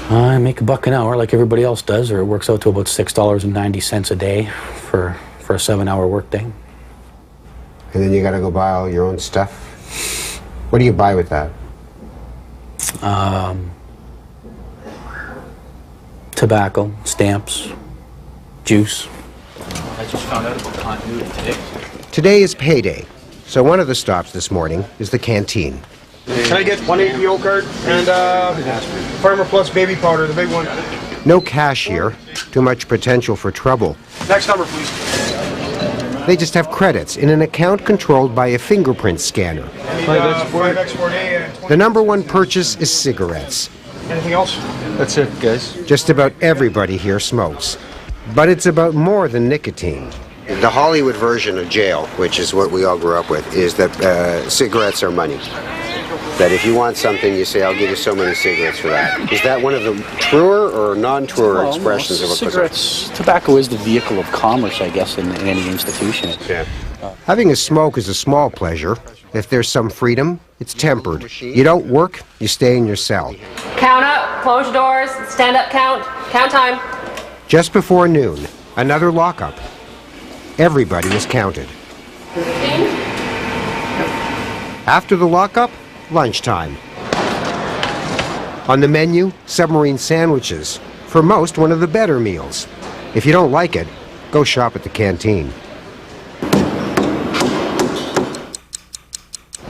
I make $1 an hour like everybody else does, or it works out to about $6.90 a day for a 7-hour workday.
And then you gotta go buy all your own stuff? What do you buy with that?
Tobacco, stamps, juice.
I just found out about continuity today.
Today is payday, so one of the stops this morning is the canteen.
Can I get 180 yolk card and Farmer Plus baby powder, the big one?
No cash here, too much potential for trouble.
Next number, please.
They just have credits in an account controlled by a fingerprint scanner.
5 export A and 20.
The number 1 purchase is cigarettes.
Anything else?
That's it, guys.
Just about everybody here smokes. But it's about more than nicotine. The Hollywood version of jail, which is what we all grew up with, is that cigarettes are money. That if you want something, you say, I'll give you so many cigarettes for that. Is that one of the truer or non-truer expressions of a
cigarettes? Tobacco is the vehicle of commerce, I guess, in any institution.
Yeah. Having a smoke is a small pleasure. If there's some freedom, it's tempered. You don't work, you stay in your cell.
Count up, close your doors, stand up, count time.
Just before noon, another lockup. Everybody is counted.
15.
After the lockup, lunchtime. On the menu, submarine sandwiches. For most, one of the better meals. If you don't like it, go shop at the canteen.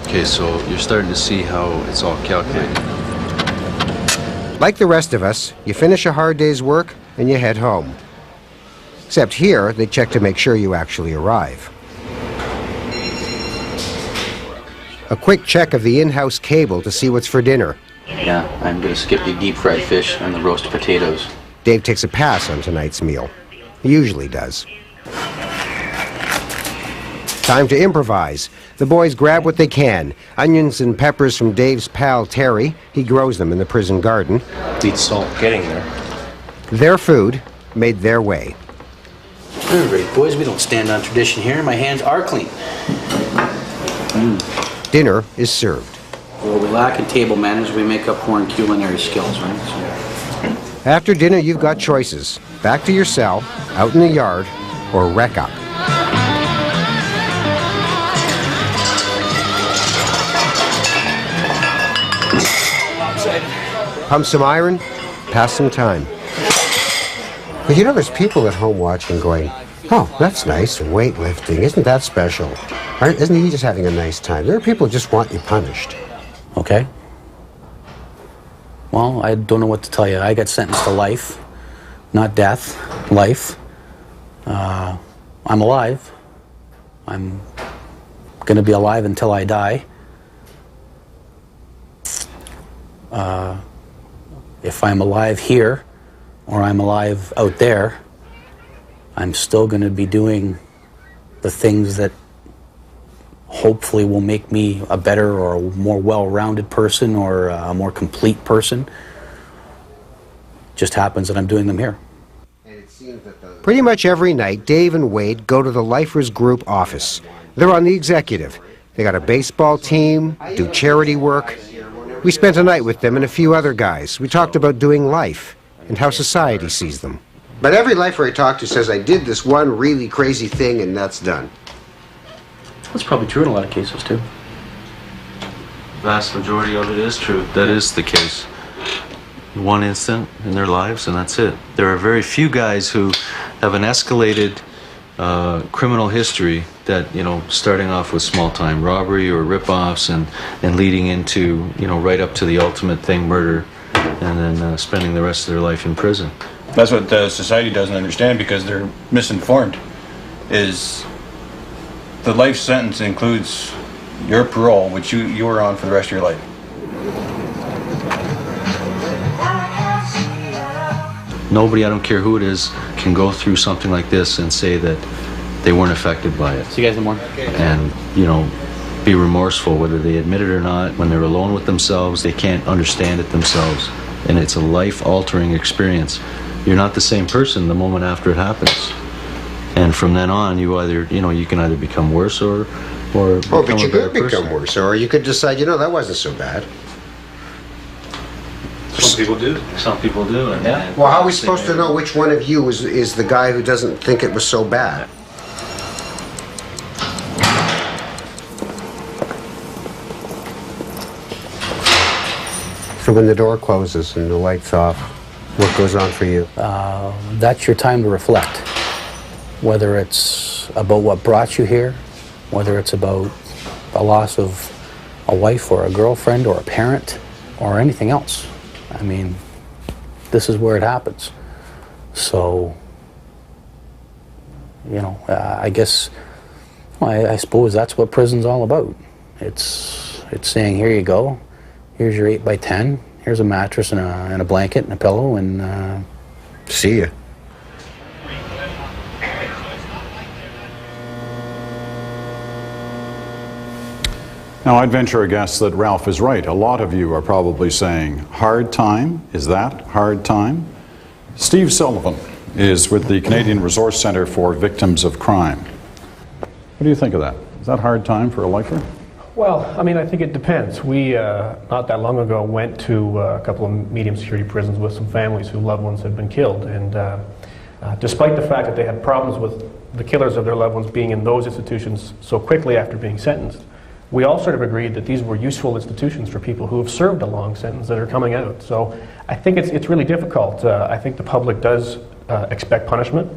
Okay, so you're starting to see how it's all calculated.
Like the rest of us, you finish a hard day's work and you head home. Except here, they check to make sure you actually arrive. A quick check of the in-house cable to see what's for dinner.
Yeah, I'm going to skip the deep fried fish and the roasted potatoes.
Dave takes a pass on tonight's meal. He usually does. Time to improvise. The boys grab what they can. Onions and peppers from Dave's pal Terry. He grows them in the prison garden.
Needs salt. Getting there.
Their food, made their way.
All right, boys, we don't stand on tradition here. My hands are clean.
Dinner is served.
Well, we lack in table manners, we make up for in culinary skills, right? So.
After dinner, you've got choices. Back to your cell, out in the yard, or wreck up. Pump some iron, pass some time. But you know, there's people at home watching going, oh, that's nice, weightlifting, isn't that special? Isn't he just having a nice time? There are people who just want you punished.
Okay. Well, I don't know what to tell you. I got sentenced to life, not death, life. I'm alive. I'm going to be alive until I die. If I'm alive here, or I'm alive out there, I'm still going to be doing the things that hopefully will make me a better or a more well-rounded person or a more complete person. Just happens that I'm doing them here.
Pretty much every night, Dave and Wade go to the Lifers Group office. They're on the executive. They got a baseball team, do charity work. We spent a night with them and a few other guys. We talked about doing life and how society sees them. But every lifer I talk to says I did this one really crazy thing and that's done.
That's probably true in a lot of cases, too.
Vast majority of it is true. That is the case. One instant in their lives, and that's it. There are very few guys who have an escalated criminal history that, you know, starting off with small-time robbery or rip-offs and leading into, you know, right up to the ultimate thing, murder, and then spending the rest of their life in prison.
That's what society doesn't understand because they're misinformed, is the life sentence includes your parole, which you are on for the rest of your life.
Nobody, I don't care who it is, can go through something like this and say that they weren't affected by it.
See you guys in the morning.
And, you know, be remorseful, whether they admit it or not. When they're alone with themselves, they can't understand it themselves. And it's a life-altering experience. You're not the same person the moment after it happens. And from then on, you either, you know, you can either become worse or become
but you
a better
could become
person.
worse, or you could decide, you know, that wasn't so bad.
Some people do. Some people do. And
Well, how are we supposed to know which one of you is the guy who doesn't think it was so bad? So when the door closes and the light's off, what goes on for you?
That's your time to reflect. Whether it's about what brought you here, whether it's about the loss of a wife or a girlfriend or a parent or anything else. I mean, this is where it happens. So, you know, I guess, well, I suppose that's what prison's all about. It's saying, here you go, here's your 8x10, here's a mattress and a blanket and a pillow, and
see ya.
Now, I'd venture a guess that Ralph is right. A lot of you are probably saying, hard time? Is that hard time? Steve Sullivan is with the Canadian Resource Centre for Victims of Crime. What do you think of that? Is that a hard time for a lifer?
Well, I mean, I think it depends. We, not that long ago, went to a couple of medium security prisons with some families whose loved ones had been killed. And despite the fact that they had problems with the killers of their loved ones being in those institutions so quickly after being sentenced, we all sort of agreed that these were useful institutions for people who have served a long sentence that are coming out. So I think it's really difficult. I think the public does expect punishment.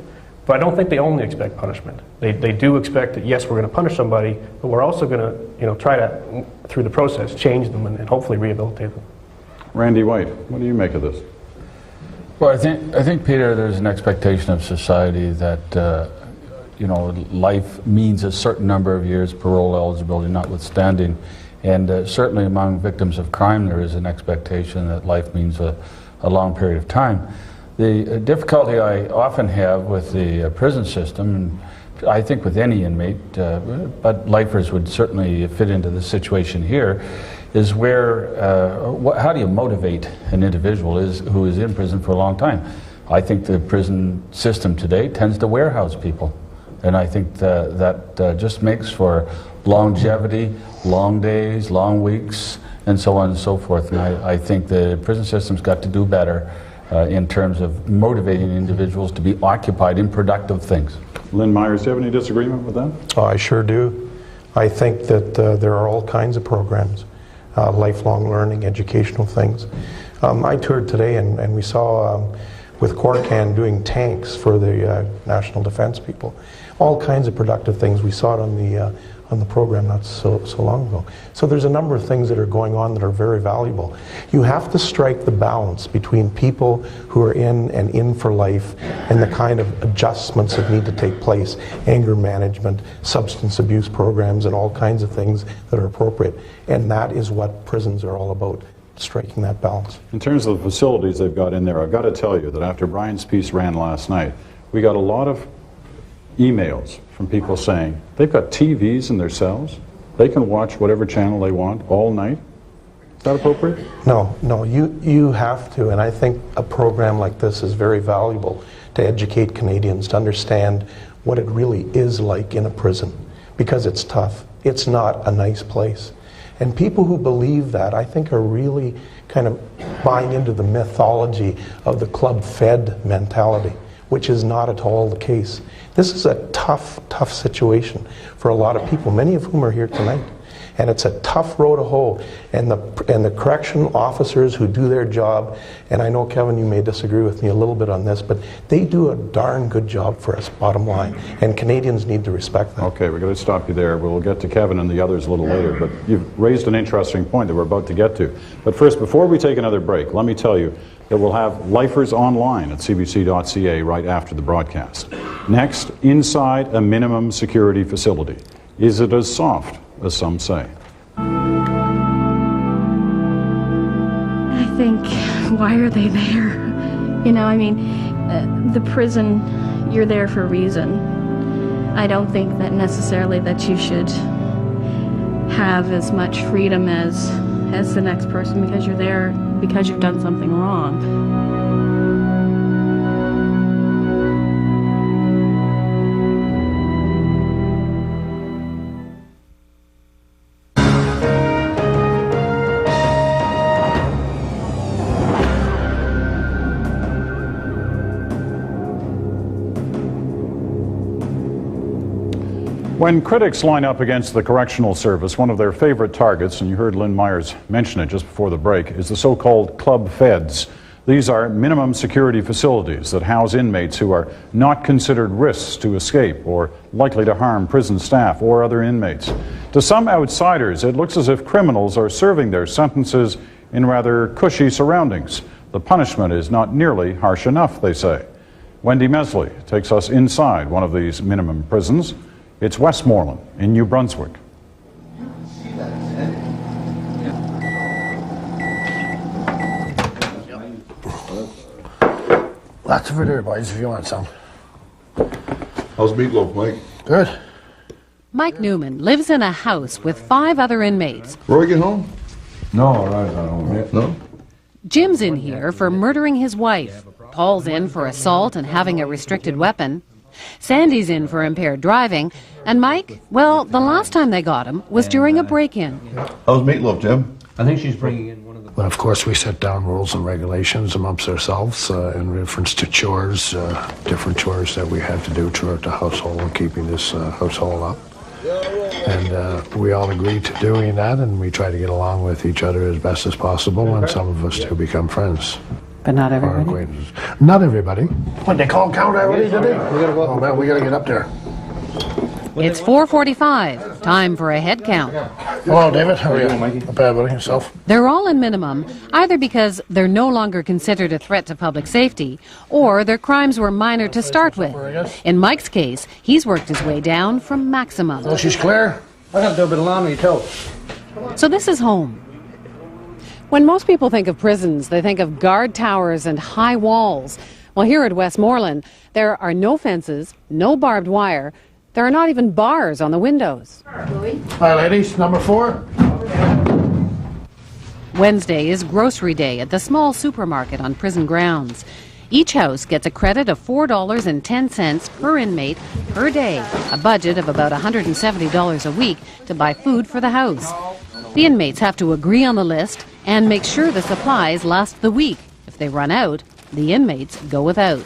But I don't think they only expect punishment. They do expect that, yes, we're going to punish somebody, but we're also going to, try to, through the process, change them and hopefully rehabilitate them.
Randy White, what do you make of this?
Well, I think, Peter, there's an expectation of society that, life means a certain number of years, parole eligibility notwithstanding. And certainly among victims of crime, there is an expectation that life means a long period of time. The difficulty I often have with the prison system, and I think with any inmate, but lifers would certainly fit into the situation here, is where, how do you motivate an individual who is in prison for a long time? I think the prison system today tends to warehouse people. And I think that just makes for longevity, long days, long weeks, and so on and so forth. And I think the prison system's got to do better in terms of motivating individuals to be occupied in productive things.
Lynn Myers, do you have any disagreement with that?
Oh, I sure do. I think that there are all kinds of programs, lifelong learning, educational things. I toured today and we saw with Corcan doing tanks for the National Defense people. All kinds of productive things. We saw it on the program not so long ago. So there's a number of things that are going on that are very valuable. You have to strike the balance between people who are in for life and the kind of adjustments that need to take place, anger management, substance abuse programs, and all kinds of things that are appropriate. And that is what prisons are all about, striking that balance.
In terms of the facilities they've got in there, I've got to tell you that after Brian's piece ran last night, we got a lot of emails from people saying they've got TVs in their cells, they can watch whatever channel they want all night. Is that appropriate?
No, you have to, and I think a program like this is very valuable to educate Canadians to understand what it really is like in a prison, because it's tough. It's not a nice place. And people who believe that, I think, are really kind of buying into the mythology of the club-fed mentality, which is not at all the case. This is a tough situation for a lot of people, many of whom are here tonight. And it's a tough road to hoe. And the correctional officers who do their job, and I know, Kevin, you may disagree with me a little bit on this, but they do a darn good job for us, bottom line. And Canadians need to respect that.
Okay, we're going to stop you there. We'll get to Kevin and the others a little later, but you've raised an interesting point that we're about to get to. But first, before we take another break, let me tell you that we'll have lifers online at cbc.ca right after the broadcast. Next, inside a minimum security facility. Is it as soft as some say?
I think, why are they there? The prison, you're there for a reason. I don't think that necessarily that you should have as much freedom as the next person because you're there because you've done something wrong.
When critics line up against the Correctional Service, one of their favorite targets, and you heard Lynn Myers mention it just before the break, is the so-called club feds. These are minimum security facilities that house inmates who are not considered risks to escape or likely to harm prison staff or other inmates. To some outsiders, it looks as if criminals are serving their sentences in rather cushy surroundings. The punishment is not nearly harsh enough, they say. Wendy Mesley takes us inside one of these minimum prisons. It's Westmoreland in New Brunswick.
Lots of it there, boys, if you want some.
How's meatloaf, Mike?
Good.
Mike Newman lives in a house with 5 other inmates.
Roy get home? No, Roy's not home yet. No?
Jim's in here for murdering his wife. Paul's in for assault and having a restricted weapon. Sandy's in for impaired driving, and Mike, well, the last time they got him was during a break-in.
How's meatloaf, Jim?
I think she's bringing in one of the...
Well, of course, we set down rules and regulations amongst ourselves in reference to chores, different chores that we had to do throughout the household and keeping this household up. And we all agreed to doing that, and we try to get along with each other as best as possible, and some of us do become friends.
But not
Or
everybody.
acquaintances. Not everybody.
What, they call count already, did they?
Oh, man, we gotta get up there.
It's 4:45, time for a head count.
Hello, David. How are you? Not bad, buddy. Yourself?
They're all in minimum, either because they're no longer considered a threat to public safety, or their crimes were minor to start with. In Mike's case, he's worked his way down from maximum.
Oh, she's clear? I gotta do a bit of laundry, too.
So this is home. When most people think of prisons, they think of guard towers and high walls. Well, here at Westmoreland, there are no fences, no barbed wire. There are not even bars on the windows.
Hi, ladies. Number 4.
Wednesday is grocery day at the small supermarket on prison grounds. Each house gets a credit of $4.10 per inmate per day, a budget of about $170 a week to buy food for the house. The inmates have to agree on the list and make sure the supplies last the week. If they run out, the inmates go without.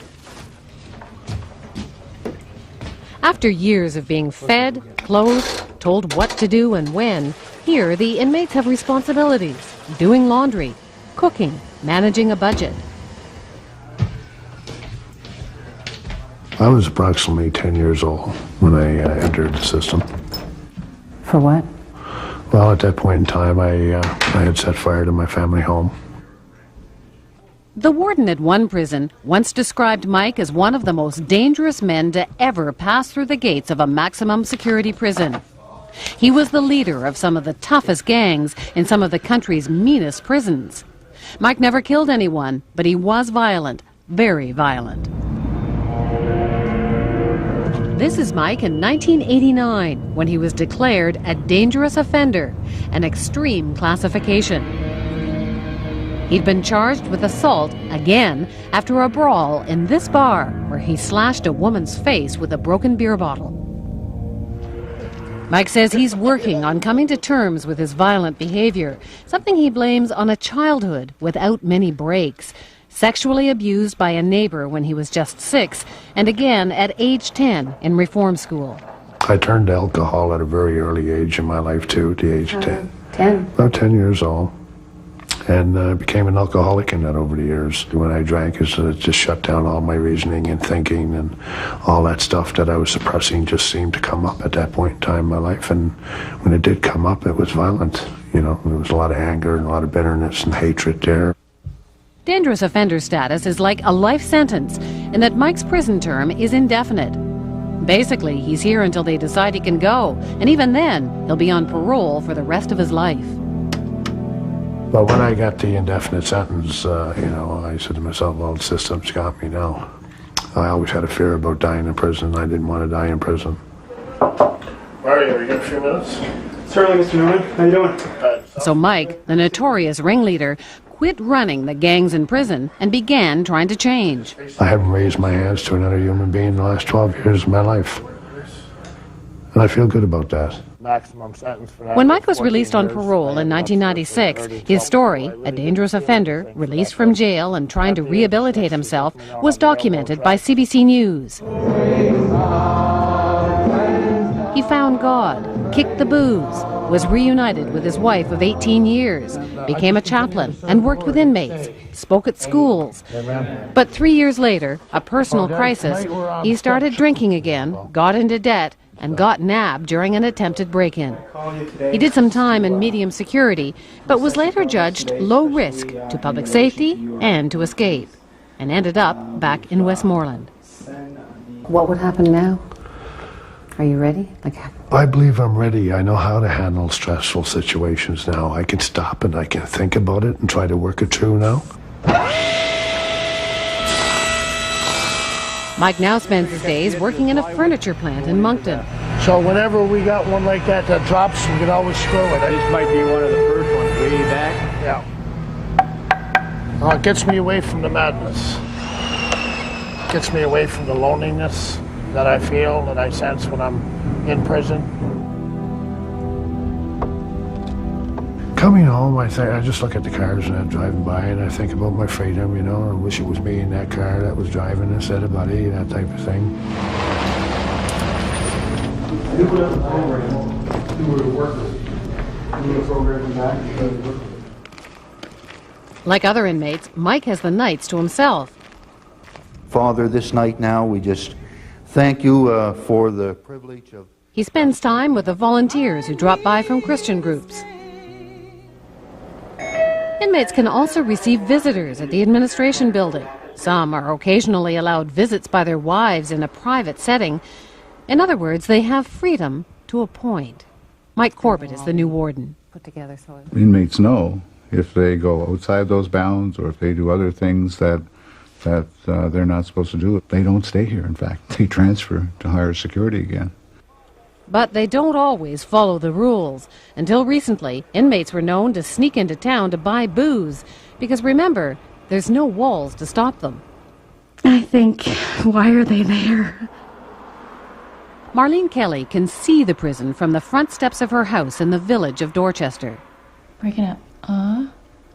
After years of being fed, clothed, told what to do and when, here the inmates have responsibilities: doing laundry, cooking, managing a budget.
I was approximately 10 years old when I entered the system.
For what?
Well, at that point in time, I had set fire to my family home.
The warden at one prison once described Mike as one of the most dangerous men to ever pass through the gates of a maximum security prison. He was the leader of some of the toughest gangs in some of the country's meanest prisons. Mike never killed anyone, but he was violent, very violent. This is Mike in 1989, when he was declared a dangerous offender, an extreme classification. He'd been charged with assault again after a brawl in this bar where he slashed a woman's face with a broken beer bottle. Mike says he's working on coming to terms with his violent behavior, something he blames on a childhood without many breaks. Sexually abused by a neighbor when he was just 6, and again at age 10 in reform school.
I turned to alcohol at a very early age in my life, too, at the age of 10.
10?
About 10 years old. And became an alcoholic in that over the years. When I drank, it just shut down all my reasoning and thinking, and all that stuff that I was suppressing just seemed to come up at that point in time in my life. And when it did come up, it was violent. You know, there was a lot of anger and a lot of bitterness and hatred there.
Dangerous offender status is like a life sentence, in that Mike's prison term is indefinite. Basically, he's here until they decide he can go, and even then, he'll be on parole for the rest of his life.
But when I got the indefinite sentence, I said to myself, well, the system's got me now. I always had a fear about dying in prison. I didn't want to die in prison.
Where are you? You got a few minutes?
Certainly, Mr. Newman. How you doing?
So Mike, the notorious ringleader, quit running the gangs in prison and began trying to change.
I haven't raised my hands to another human being in the last 12 years of my life. And I feel good about that.
Maximum sentence for that.
When Mike was released on parole in 1996, his story, a dangerous offender, released from jail and trying to rehabilitate himself, was documented by CBC News. He found God, kicked the booze, was reunited with his wife of 18 years, became a chaplain and worked with inmates, spoke at schools. But 3 years later, a personal crisis, he started drinking again, got into debt, and got nabbed during an attempted break-in. He did some time in medium security, but was later judged low risk to public safety and to escape, and ended up back in Westmoreland. What would happen now? Are you ready?
I believe I'm ready. I know how to handle stressful situations now. I can stop and I can think about it and try to work it through now.
Mike now spends his days working in a furniture plant in Moncton.
So whenever we got one like that that drops, we can always screw it.
This might be one of the first ones way back.
Yeah. It gets me away from the madness. Gets me away from the loneliness. that I feel, that I sense when I'm in prison.
Coming home, I just look at the cars that I'm driving by and I think about my freedom, you know. I wish it was me in that car that was driving instead of Buddy, that type of thing.
You put up the program, you were to work with it. You were programming back, you were to work with it.
Like other inmates, Mike has the nights to himself.
Father, this night now, we just thank you for the privilege of...
He spends time with the volunteers who drop by from Christian groups. Inmates can also receive visitors at the administration building. Some are occasionally allowed visits by their wives in a private setting. In other words, they have freedom to a point. Mike Corbett is the new warden.
Put together so
Inmates know if they go outside those bounds or if they do other things that they're not supposed to do, they don't stay here. In fact, they transfer to higher security again.
But they don't always follow the rules. Until recently, inmates were known to sneak into town to buy booze. Because remember, there's no walls to stop them.
I think, why are they there?
Marlene Kelly can see the prison from the front steps of her house in the village of Dorchester.
Break it up.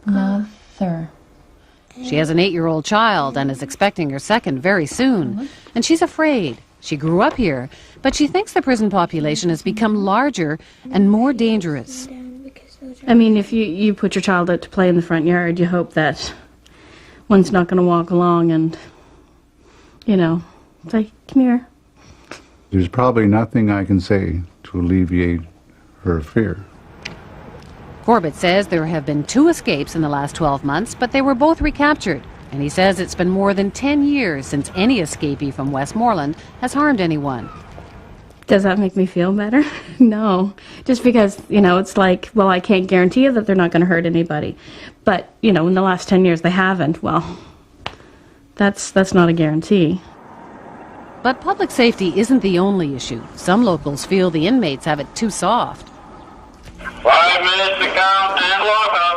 Another.
She has an 8-year-old child and is expecting her second very soon. And she's afraid. She grew up here, but she thinks the prison population has become larger and more dangerous.
I mean, if you put your child out to play in the front yard, you hope that one's not going to walk along and, you know, say, come here.
There's probably nothing I can say to alleviate her fear.
Corbett says there have been 2 escapes in the last 12 months, but they were both recaptured. And he says it's been more than 10 years since any escapee from Westmoreland has harmed anyone.
Does that make me feel better? No. Just because, you know, it's like, well, I can't guarantee you that they're not going to hurt anybody. But, you know, in the last 10 years they haven't. Well, that's not a guarantee.
But public safety isn't the only issue. Some locals feel the inmates have it too soft.
5 minutes to count and walk up.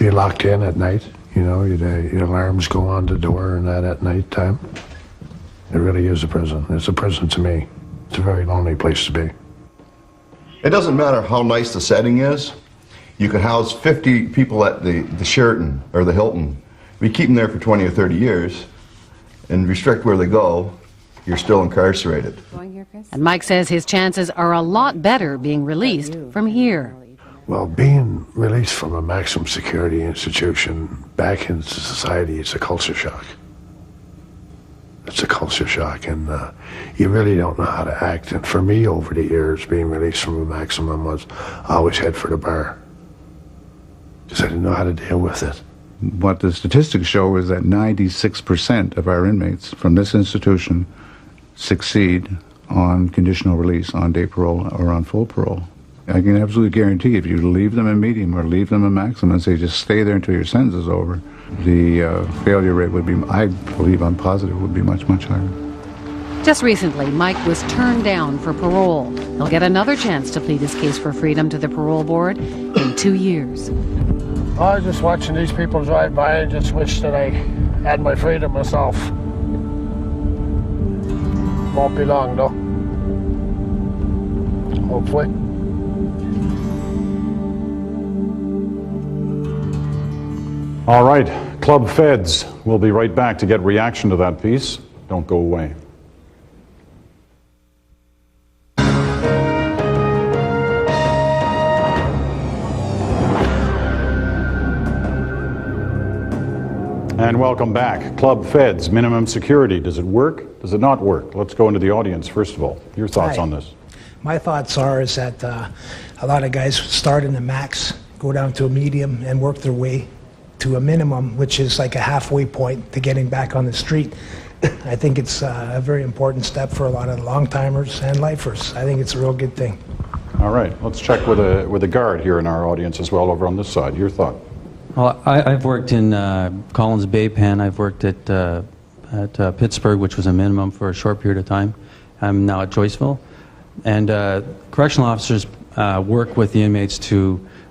You're locked in at night, you know, your alarms go on the door and that at night time. It really is a prison. It's a prison to me. It's a very lonely place to be.
It doesn't matter how nice the setting is. You could house 50 people at the Sheraton or the Hilton. We keep them there for 20 or 30 years and restrict where they go, you're still incarcerated.
And Mike says his chances are a lot better being released from here.
Well, being released from a maximum security institution back into society, it's a culture shock. It's a culture shock, and you really don't know how to act. And for me, over the years, being released from a maximum was always head for the bar. Because I didn't know how to deal with it.
What the statistics show is that 96% of our inmates from this institution succeed on conditional release, on day parole or on full parole. I can absolutely guarantee if you leave them in medium or leave them in maximum and say just stay there until your sentence is over, the failure rate would be, I believe, I'm positive, would be much, much higher.
Just recently, Mike was turned down for parole. He'll get another chance to plead his case for freedom to the parole board in 2 years.
I was just watching these people drive by and just wish that I had my freedom myself. Won't be long, though. Hopefully.
All right, Club Feds. We'll be right back to get reaction to that piece. Don't go away. And welcome back. Club Feds, minimum security. Does it work? Does it not work? Let's go into the audience first of all. Your thoughts on this?
My thoughts are is that a lot of guys start in the max, go down to a medium, and work their way to a minimum, which is like a halfway point to getting back on the street. I think it's a very important step for a lot of long-timers and lifers. I think it's a real good thing.
All right, let's check with a guard here in our audience as well over on this side. Your thought?
Well, I've worked in Collins Bay Pen. I've worked at Pittsburgh, which was a minimum for a short period of time. I'm now at Joyceville. And correctional officers work with the inmates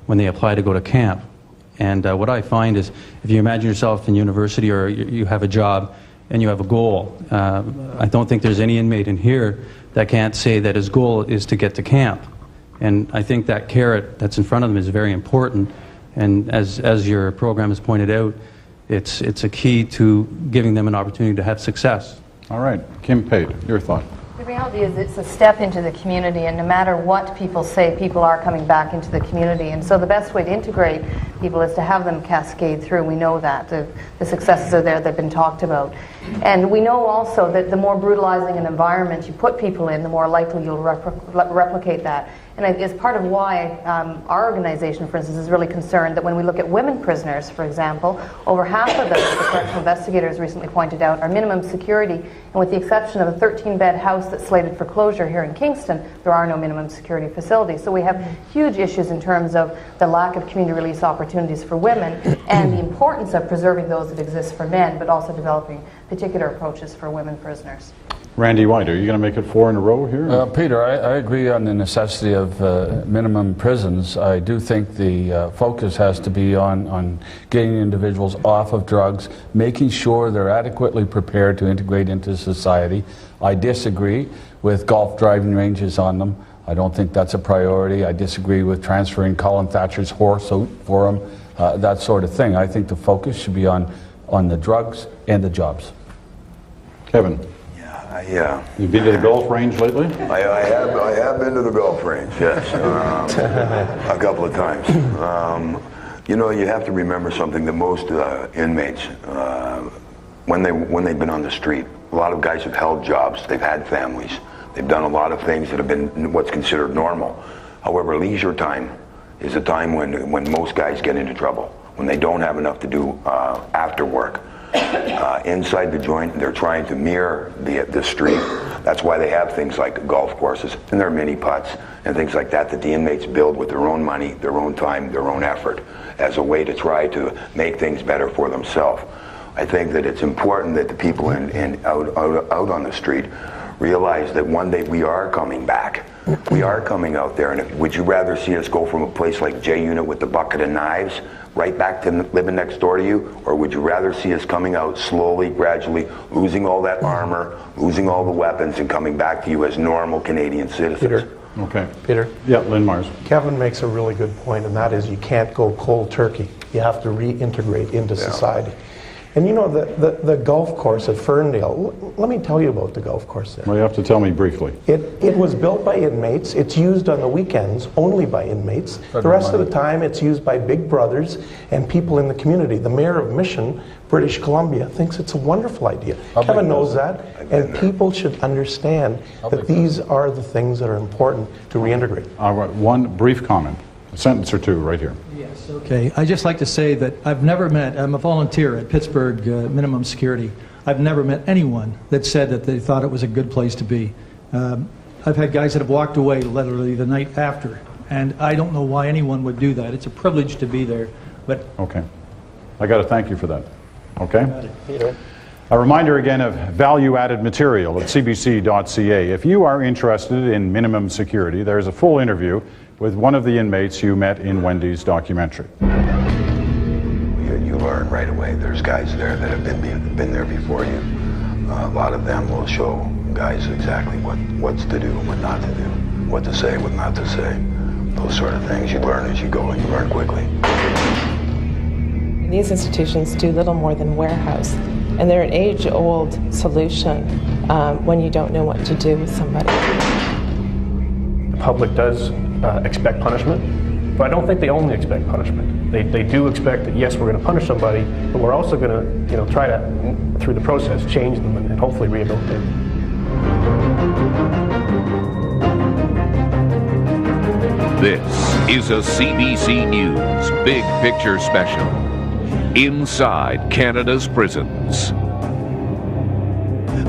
when they apply to go to camp. And what I find is, if you imagine yourself in university or you have a job and you have a goal. I don't think there's any inmate in here that can't say that his goal is to get to camp. And I think that carrot that's in front of them is very important. And as your program has pointed out, it's a key to giving them an opportunity to have success.
All right, Kim Pate, your thought.
The reality is it's a step into the community, and no matter what people say, people are coming back into the community. And so the best way to integrate people is to have them cascade through. We know that. The successes are there, they've been talked about. And we know also that the more brutalizing an environment you put people in, the more likely you'll replicate that. And it's part of why our organization, for instance, is really concerned that when we look at women prisoners, for example, over half of them, as the correctional investigators recently pointed out, are minimum security. And with the exception of a 13-bed house that's slated for closure here in Kingston, there are no minimum security facilities. So we have huge issues in terms of the lack of community release opportunities for women and the importance of preserving those that exist for men, but also developing particular approaches for women prisoners.
Randy White, are you going to make it 4 in a row here?
Peter, I agree on the necessity of minimum prisons. I do think the focus has to be on getting individuals off of drugs, making sure they're adequately prepared to integrate into society. I disagree with golf driving ranges on them. I don't think that's a priority. I disagree with transferring Colin Thatcher's horse out for them, that sort of thing. I think the focus should be on the drugs and the jobs.
Kevin?
Yeah.
You've been to the golf range lately?
I have been to the golf range, yes. A couple of times. You know, you have to remember something, that most inmates, when they've been on the street, a lot of guys have held jobs, they've had families, they've done a lot of things that have been what's considered normal. However, leisure time is a time when most guys get into trouble, when they don't have enough to do after work. Inside the joint, they're trying to mirror the street. That's why they have things like golf courses and their mini putts and things like that the inmates build with their own money, their own time, their own effort, as a way to try to make things better for themselves. I think that it's important that the people out on the street realize that one day we are coming back. We are coming out there, and would you rather see us go from a place like J Unit with the bucket of knives right back to living next door to you, or would you rather see us coming out slowly, gradually, losing all that armor, losing all the weapons, and coming back to you as normal Canadian citizens?
Peter.
Okay.
Peter?
Yeah, Lynn Mars.
Kevin makes a really good point, and that is you can't go cold turkey. You have to reintegrate into society. And you know, the golf course at Ferndale, let me tell you about the golf course there.
Well, you have to tell me briefly.
It was built by inmates. It's used on the weekends only by inmates. The rest of the time it's used by big brothers and people in the community. The mayor of Mission, British Columbia, thinks it's a wonderful idea. Kevin knows that, and people should understand that these are the things that are important to reintegrate.
One brief comment, a sentence or two right here.
Yes, okay. I'd just like to say that I've never met, I'm a volunteer at Pittsburgh Minimum Security. I've never met anyone that said that they thought it was a good place to be. I've had guys that have walked away literally the night after, and I don't know why anyone would do that. It's a privilege to be there, but...
Okay. I got to thank you for that. Okay? A reminder again of value-added material at cbc.ca. If you are interested in minimum security, there's a full interview with one of the inmates you met in Wendy's documentary.
You learn right away. There's guys there that have been there before you. A lot of them will show guys exactly what's to do and what not to do, what to say, what not to say. Those sort of things you learn as you go, and you learn quickly.
These institutions do little more than warehouse, and they're an age-old solution when you don't know what to do with somebody.
The public does expect punishment, but I don't think they only expect punishment. They do expect that, yes, we're going to punish somebody, but we're also going to, try to, through the process, change them and hopefully rehabilitate them.
This is a CBC News Big Picture Special. Inside Canada's prisons.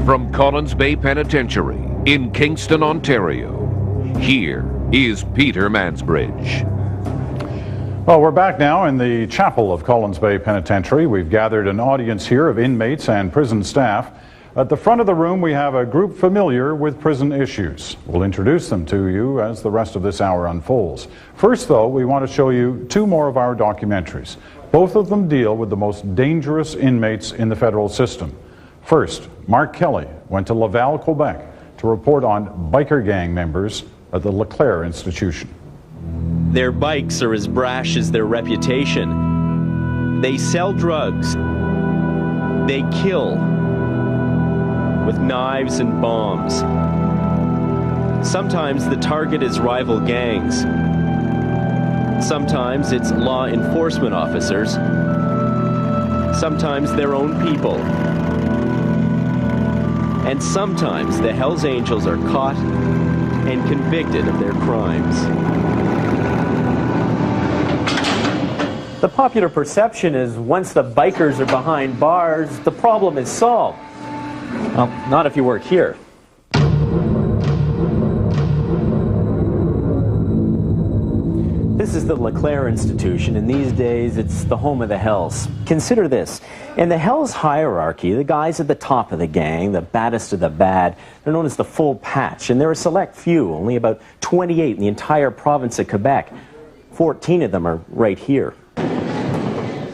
From Collins Bay Penitentiary in Kingston, Ontario, here is Peter Mansbridge.
Well, we're back now in the chapel of Collins Bay Penitentiary. We've gathered an audience here of inmates and prison staff. At the front of the room, we have a group familiar with prison issues. We'll introduce them to you as the rest of this hour unfolds. First, though, we want to show you two more of our documentaries. Both of them deal with the most dangerous inmates in the federal system. First, Mark Kelly went to Laval, Quebec to report on biker gang members at the Leclerc Institution.
Their bikes are as brash as their reputation. They sell drugs. They kill with knives and bombs. Sometimes the target is rival gangs. Sometimes it's law enforcement officers. Sometimes their own people. And sometimes the Hells Angels are caught and convicted of their crimes.
The popular perception is once the bikers are behind bars, the problem is solved. Well, not if you work here. This is the Leclerc Institution, and these days it's the home of the Hells. Consider this. In the Hells hierarchy, the guys at the top of the gang, the baddest of the bad, they're known as the full patch, and they're a select few, only about 28 in the entire province of Quebec. 14 of them are right here.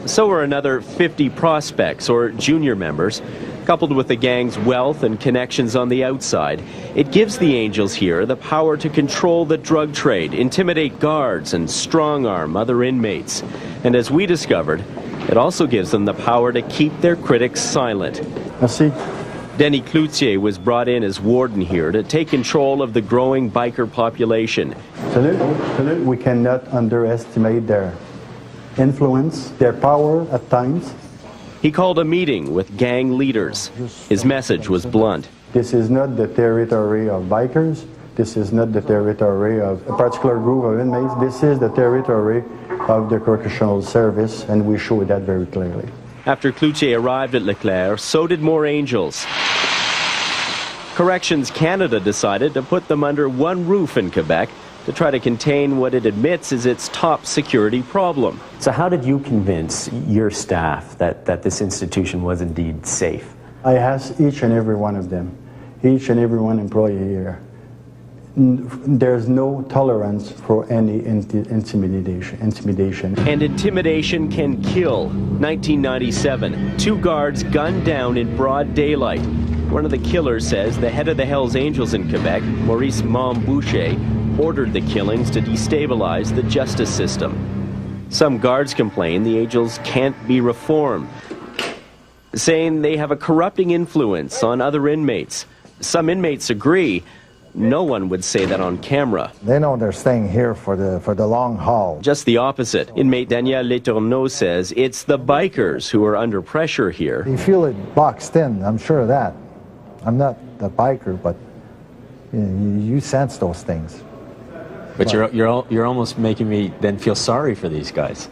So are another 50 prospects, or junior members. Coupled with the gang's wealth and connections on the outside, it gives the Angels here the power to control the drug trade, intimidate guards, and strong-arm other inmates. And as we discovered, it also gives them the power to keep their critics silent.
Merci.
Denis Cloutier was brought in as warden here to take control of the growing biker population.
We cannot underestimate their influence, their power at times.
He called a meeting with gang leaders. His message was blunt.
This is not the territory of bikers. This is not the territory of a particular group of inmates. This is the territory of the correctional service, and we show that very clearly.
After Cloutier arrived at Leclerc, so did more Angels. Corrections Canada decided to put them under one roof in Quebec to try to contain what it admits is its top security problem.
So how did you convince your staff that this institution was indeed safe?
I asked each and every one of them, each and every one employee here, there's no tolerance for any intimidation.
And intimidation can kill. 1997, 2 guards gunned down in broad daylight. One of the killers says the head of the Hells Angels in Quebec, Maurice Montboucher, ordered the killings to destabilize the justice system. Some guards complain the Angels can't be reformed, saying they have a corrupting influence on other inmates. Some inmates agree. No one would say that on camera.
They know they're staying here for the long haul.
Just the opposite. Inmate Daniel Letourneau says it's the bikers who are under pressure here.
You feel it boxed in, I'm sure of that. I'm not a biker, but you sense those things.
But you're almost making me then feel sorry for these guys.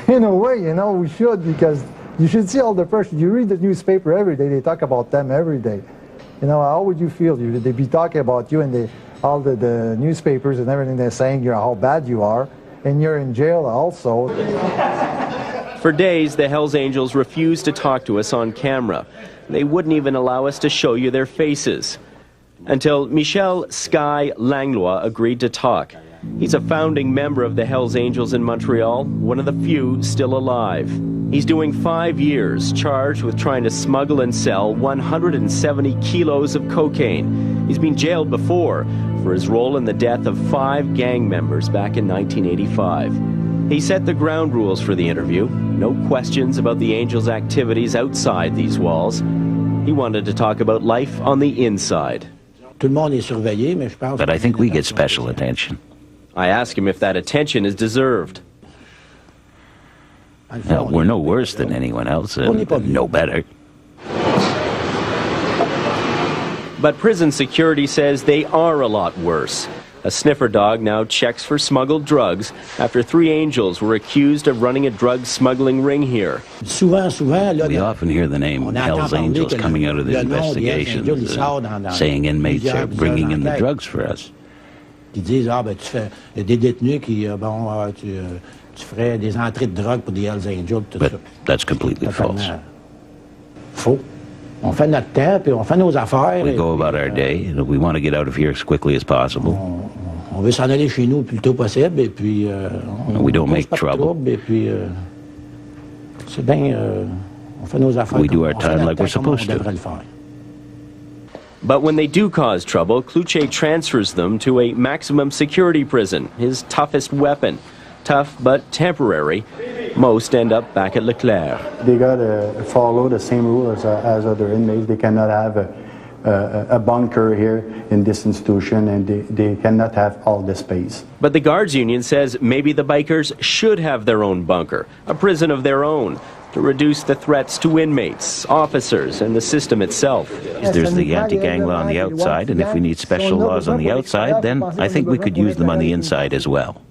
In a way, we should, because you should see all the pressure. You read the newspaper every day, they talk about them every day. How would you feel? They'd be talking about you, and all the newspapers and everything, they're saying how bad you are, and you're in jail also.
For days, the Hells Angels refused to talk to us on camera. They wouldn't even allow us to show you their faces. Until Michel Sky Langlois agreed to talk. He's a founding member of the Hells Angels in Montreal, one of the few still alive. He's doing 5 years, charged with trying to smuggle and sell 170 kilos of cocaine. He's been jailed before for his role in the death of 5 gang members back in 1985. He set the ground rules for the interview. No questions about the Angels' activities outside these walls. He wanted to talk about life on the inside.
But I think we get special attention.
I ask him if that attention is deserved.
No, we're no worse than anyone else, no better.
But prison security says they are a lot worse. A sniffer dog now checks for smuggled drugs after 3 Angels were accused of running a drug smuggling ring here.
We often hear the name Hells Angels coming out of the investigations, saying inmates are bringing in the drugs for us. But that's completely false. We go about our day, and we want to get out of here as quickly as possible. We don't make trouble. We do our time like we're supposed to.
But when they do cause trouble, Cloutier transfers them to a maximum security prison, his toughest weapon. Tough but temporary. Most end up back at Leclerc.
They got to follow the same rules as other inmates. They cannot have a bunker here in this institution, and they cannot have all the space.
But the guards union says maybe the bikers should have their own bunker, a prison of their own, to reduce the threats to inmates, officers, and the system itself.
There's the anti-gang law on the outside, and if we need special laws on the outside, then I think we could use them on the inside as well.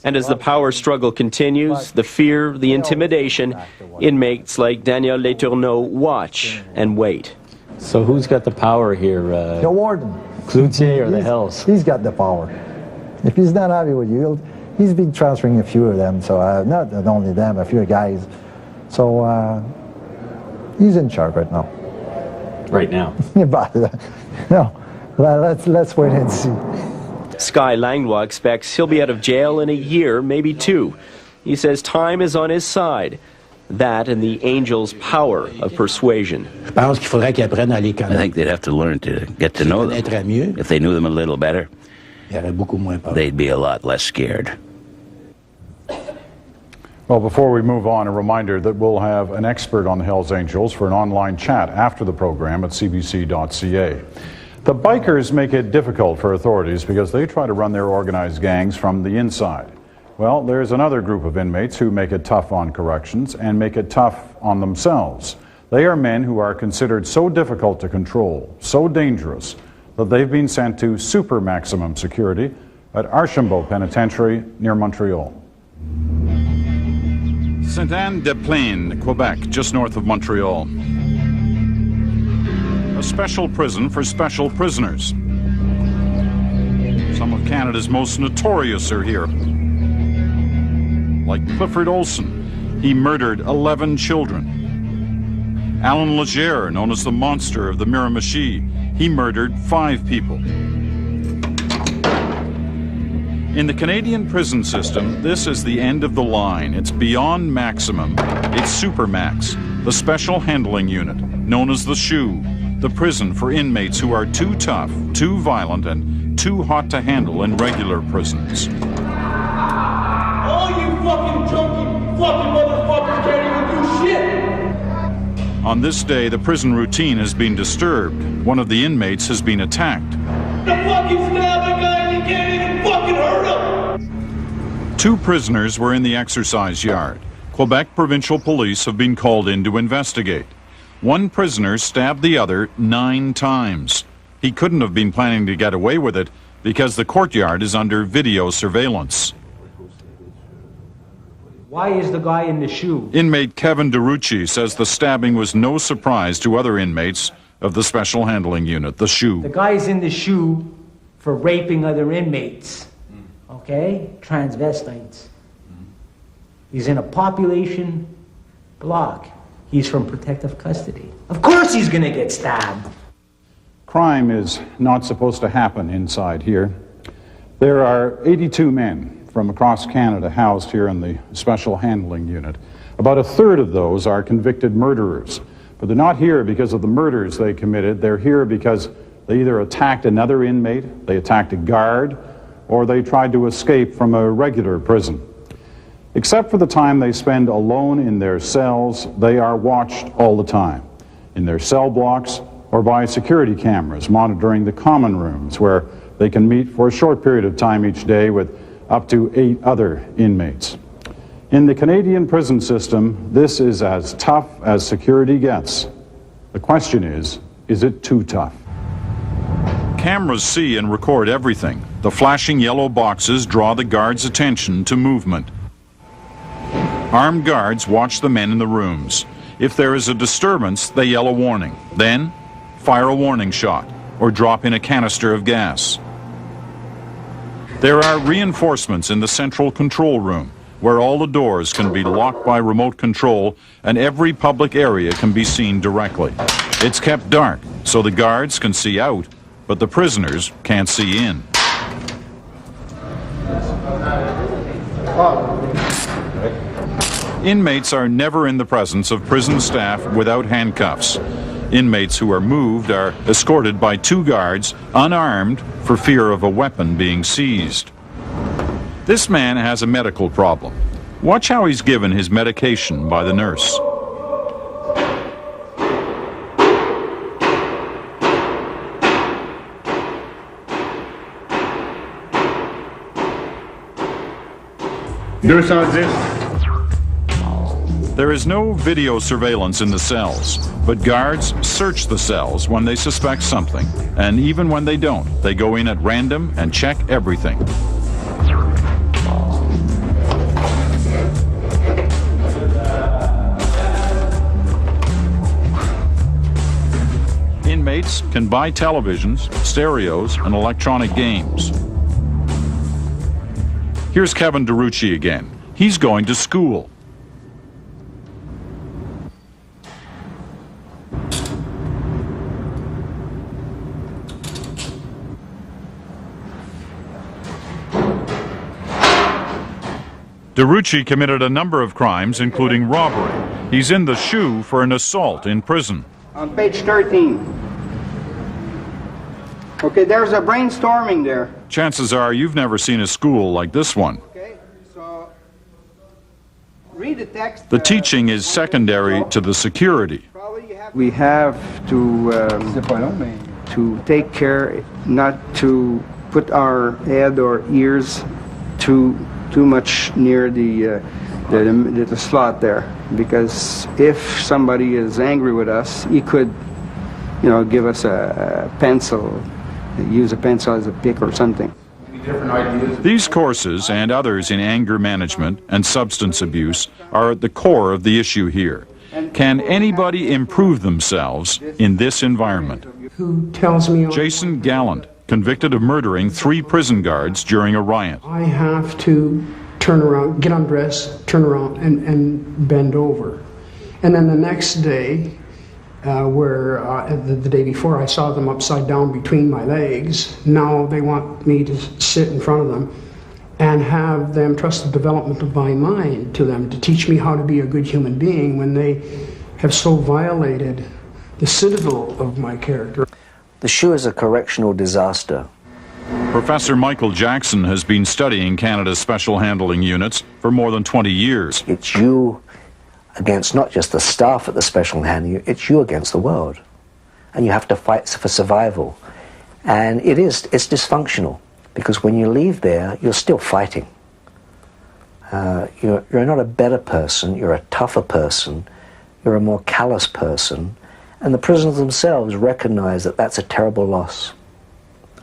And as the power struggle continues, the fear, the intimidation, inmates like Daniel Letourneau watch and wait.
So who's got the power here?
The warden.
Cloutier or the Hells?
He's got the power. If he's not happy with you, he's been transferring a few of them, so not only them, a few guys. So he's in charge right now.
Right now?
But, no, let's wait and see.
Sky Langlois expects he'll be out of jail in a year, maybe 2. He says time is on his side. That and the angels' power of persuasion.
I think they'd have to learn to get to know them. If they knew them a little better, they'd be a lot less scared.
Well, before we move on, a reminder that we'll have an expert on the Hells Angels for an online chat after the program at cbc.ca. The bikers make it difficult for authorities because they try to run their organized gangs from the inside. Well, there's another group of inmates who make it tough on corrections and make it tough on themselves. They are men who are considered so difficult to control, so dangerous, that they've been sent to super maximum security at Archambault Penitentiary near Montreal. Sainte-Anne-des-Plaines, Quebec, just north of Montreal. A special prison for special prisoners. Some of Canada's most notorious are here. Like Clifford Olson, he murdered 11 children. Alan Legere, known as the monster of the Miramichi, he murdered 5 people. In the Canadian prison system, this is the end of the line. It's beyond maximum. It's supermax, the special handling unit, known as the SHU, the prison for inmates who are too tough, too violent, and too hot to handle in regular prisons.
All you fucking junkie fucking motherfuckers can't even do shit!
On this day, the prison routine has been disturbed. One of the inmates has been attacked.
The fucking stab a guy and you can't even fucking hurt him!
2 prisoners were in the exercise yard. Quebec provincial police have been called in to investigate. One prisoner stabbed the other 9 times. He couldn't have been planning to get away with it because the courtyard is under video surveillance.
Why is the guy in the SHU?
Inmate Kevin DeRucci says the stabbing was no surprise to other inmates of the Special Handling Unit, the SHU.
The guy's in the SHU for raping other inmates, okay? Transvestites. He's in a population block. He's from protective custody. Of course he's gonna get stabbed.
Crime is not supposed to happen inside here. There are 82 men from across Canada housed here in the Special Handling Unit. About a third of those are convicted murderers. But they're not here because of the murders they committed. They're here because they either attacked another inmate, they attacked a guard, or they tried to escape from a regular prison. Except for the time they spend alone in their cells, they are watched all the time, in their cell blocks or by security cameras monitoring the common rooms where they can meet for a short period of time each day with up to 8 other inmates. In the Canadian prison system, this is as tough as security gets. The question is it too tough? Cameras see and record everything. The flashing yellow boxes draw the guards' attention to movement. Armed guards watch the men in the rooms. If there is a disturbance, they yell a warning. Then, fire a warning shot or drop in a canister of gas. There are reinforcements in the central control room, where all the doors can be locked by remote control and every public area can be seen directly. It's kept dark, so the guards can see out, but the prisoners can't see in. Inmates are never in the presence of prison staff without handcuffs. Inmates who are moved are escorted by 2 guards, unarmed, for fear of a weapon being seized. This man has a medical problem. Watch how he's given his medication by the nurse.
Do some of this.
There is no video surveillance in the cells, but guards search the cells when they suspect something, and even when they don't, they go in at random and check everything. Inmates can buy televisions, stereos, and electronic games. Here's Kevin DeRucci again. He's going to school. DeRucci committed a number of crimes, including robbery. He's in the SHU for an assault in prison.
On page 13. Okay, there's a brainstorming there.
Chances are you've never seen a school like this one.
Okay, so read the text.
The teaching is secondary to the security.
We have to take care not to put our head or ears too much near the slot there, because if somebody is angry with us, he could, give us a pencil, use a pencil as a pick or something.
These courses and others in anger management and substance abuse are at the core of the issue here. Can anybody improve themselves in this environment?
Who tells me
Jason Gallant, convicted of murdering 3 prison guards during a riot.
I have to turn around, get undressed, turn around, and bend over. And then the next day, the day before I saw them upside down between my legs, now they want me to sit in front of them and have them trust the development of my mind to them, to teach me how to be a good human being when they have so violated the citadel of my character.
The SHU is a correctional disaster.
Professor Michael Jackson has been studying Canada's special handling units for more than 20 years.
It's you against not just the staff at the special handling unit, it's you against the world. And you have to fight for survival. And it's dysfunctional, because when you leave there, you're still fighting. You're not a better person, you're a tougher person, you're a more callous person. And the prisoners themselves recognize that that's a terrible loss.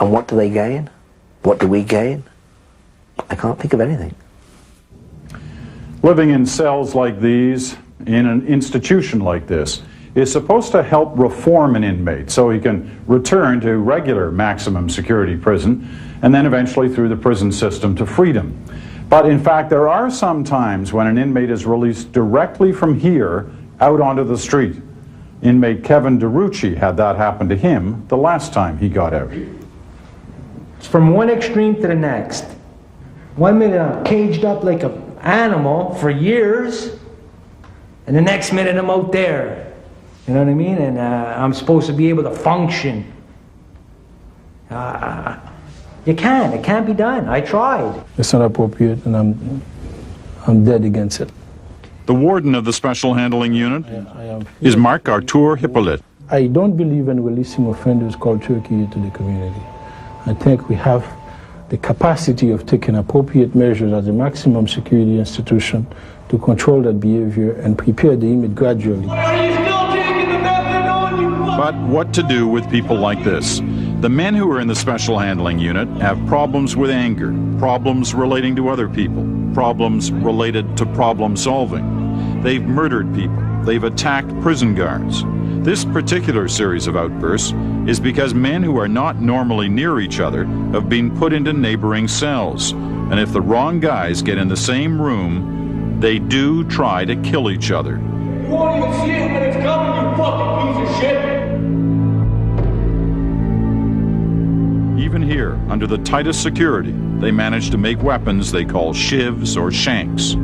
And what do they gain? What do we gain? I can't think of anything.
Living in cells like these, in an institution like this, is supposed to help reform an inmate so he can return to regular maximum security prison and then eventually through the prison system to freedom. But in fact, there are some times when an inmate is released directly from here out onto the street. Inmate Kevin DeRucci had that happen to him the last time he got out.
It's from one extreme to the next. 1 minute I'm caged up like an animal for years, and the next minute I'm out there. You know what I mean? And I'm supposed to be able to function. It can't be done. I tried.
It's not appropriate, and I'm dead against it.
The warden of the special handling unit is Marc Artur Hippolyte.
I don't believe in releasing offenders called Turkey into the community. I think we have the capacity of taking appropriate measures as a maximum security institution to control that behavior and prepare the inmate gradually.
But what to do with people like this? The men who are in the special handling unit have problems with anger, problems relating to other people, problems related to problem solving. They've murdered people. They've attacked prison guards. This particular series of outbursts is because men who are not normally near each other have been put into neighboring cells. And if the wrong guys get in the same room, they do try to kill each other.
You won't even see it when it's coming, you fucking piece of shit!
Even here, under the tightest security, they manage to make weapons they call shivs or shanks.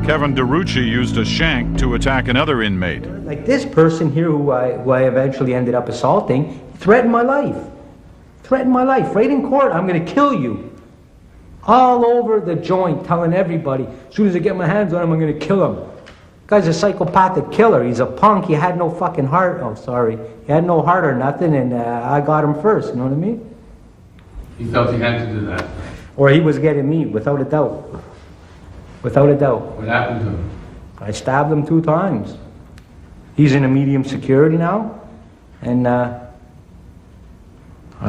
Kevin DeRucci used a shank to attack another inmate.
Like this person here who I eventually ended up assaulting threatened my life. Threatened my life. Right in court, I'm going to kill you. All over the joint, telling everybody, as soon as I get my hands on him, I'm going to kill him. Guy's a psychopathic killer. He's a punk. He had no fucking heart. Oh, sorry. He had no heart or nothing, and I got him first. You know what I mean?
He felt he had to do that.
Or he was getting me, without a doubt. Without a doubt.
What happened to him?
I stabbed him 2 times. He's in a medium security now, and I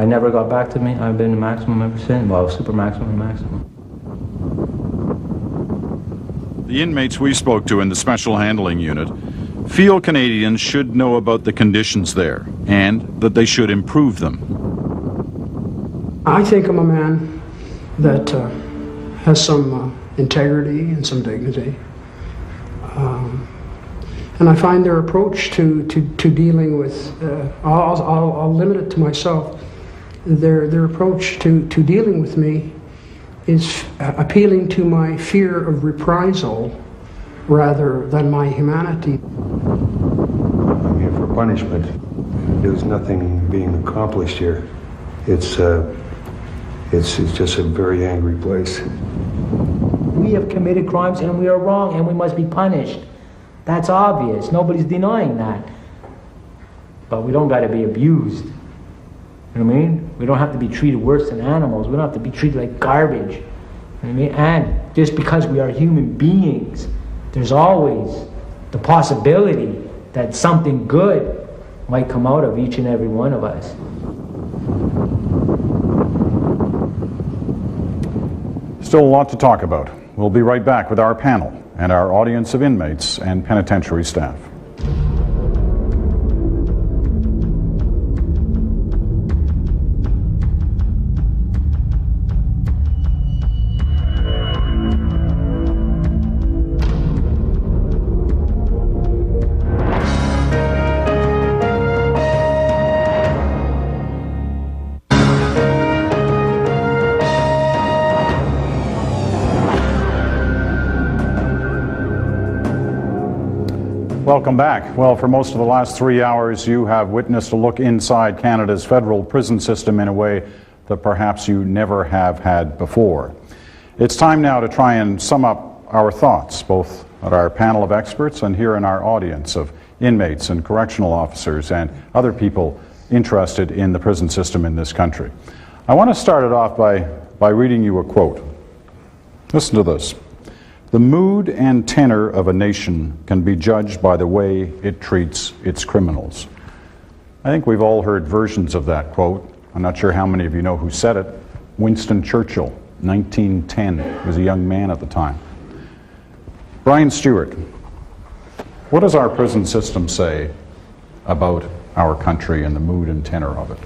never got back to me. I've been in maximum ever since. Well, super maximum and maximum.
The inmates we spoke to in the Special Handling Unit feel Canadians should know about the conditions there and that they should improve them.
I think I'm a man that has some integrity and some dignity. And I find their approach to dealing with, I'll limit it to myself, their approach to dealing with me is appealing to my fear of reprisal rather than my humanity.
I'm here for punishment. There's nothing being accomplished here. It's just a very angry place.
We have committed crimes and we are wrong and we must be punished. That's obvious. Nobody's denying that. But we don't got to be abused. You know what I mean? We don't have to be treated worse than animals. We don't have to be treated like garbage. You know what I mean? And just because we are human beings, there's always the possibility that something good might come out of each and every one of us.
Still a lot to talk about. We'll be right back with our panel and our audience of inmates and penitentiary staff. Welcome back. Well, for most of the last 3 hours, you have witnessed a look inside Canada's federal prison system in a way that perhaps you never have had before. It's time now to try and sum up our thoughts, both at our panel of experts and here in our audience of inmates and correctional officers and other people interested in the prison system in this country. I want to start it off by reading you a quote. Listen to this. The mood and tenor of a nation can be judged by the way it treats its criminals. I think we've all heard versions of that quote. I'm not sure how many of you know who said it. Winston Churchill, 1910. He was a young man at the time. Brian Stewart, what does our prison system say about our country and the mood and tenor of it?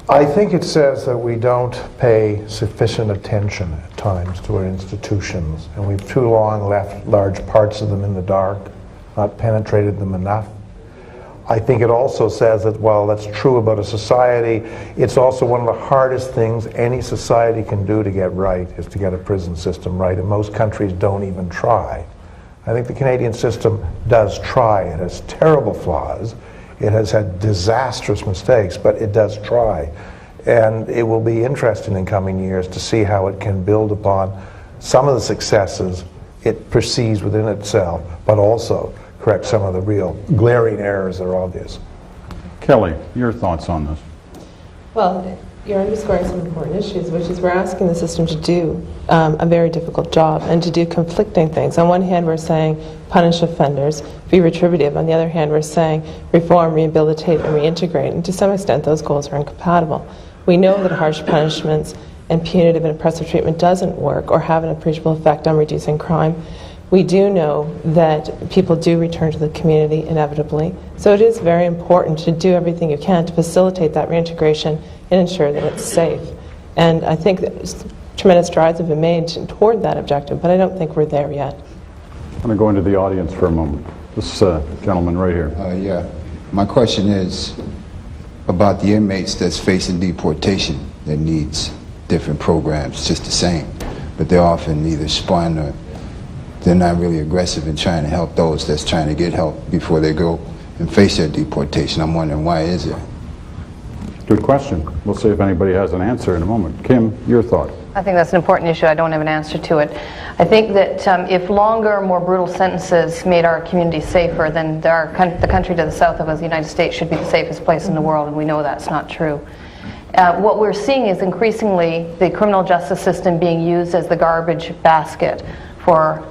I think it says that we don't pay sufficient attention at times to our institutions, and we've too long left large parts of them in the dark, not penetrated them enough. I think it also says that while that's true about a society, it's also one of the hardest things any society can do to get right, is to get a prison system right, and most countries don't even try. I think the Canadian system does try. It has terrible flaws. It has had disastrous mistakes, but it does try. And it will be interesting in coming years to see how it can build upon some of the successes it perceives within itself, but also correct some of the real glaring errors that are obvious.
Kelly, your thoughts on this?
Well, you're underscoring some important issues, which is we're asking the system to do a very difficult job and to do conflicting things. On one hand, we're saying punish offenders, be retributive. On the other hand, we're saying reform, rehabilitate, and reintegrate. And to some extent, those goals are incompatible. We know that harsh punishments and punitive and oppressive treatment doesn't work or have an appreciable effect on reducing crime. We do know that people do return to the community inevitably. So it is very important to do everything you can to facilitate that reintegration and ensure that it's safe. And I think that tremendous strides have been made toward that objective, but I don't think we're there yet.
I'm going to go into the audience for a moment. This gentleman right here.
Yeah. My question is about the inmates that's facing deportation that needs different programs just the same, but they're often either spun or they're not really aggressive in trying to help those that's trying to get help before they go and face their deportation. I'm wondering, why is it?
Good question. We'll see if anybody has an answer in a moment. Kim, your thought?
I think that's an important issue. I don't have an answer to it. I think that if longer, more brutal sentences made our community safer, then the country to the south of us, the United States, should be the safest place in the world, and we know that's not true. What we're seeing is increasingly the criminal justice system being used as the garbage basket for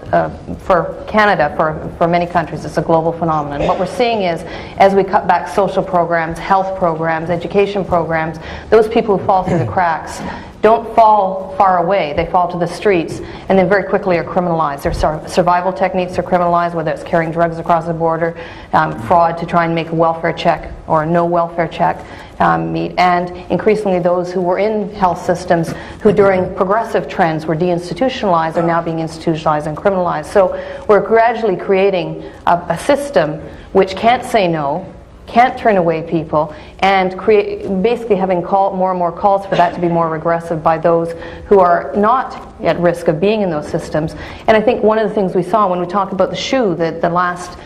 Canada, for many countries. It's a global phenomenon. What we're seeing is, as we cut back social programs, health programs, education programs, those people who fall through the cracks don't fall far away. They fall to the streets and then very quickly are criminalized. Their survival techniques are criminalized, whether it's carrying drugs across the border, fraud to try and make a welfare check or a no welfare check meet, and increasingly those who were in health systems who during progressive trends were deinstitutionalized are now being institutionalized and criminalized. So we're gradually creating a system which can't say no, can't turn away people, and basically having more and more calls for that to be more regressive by those who are not at risk of being in those systems. And I think one of the things we saw when we talked about the SHU, the last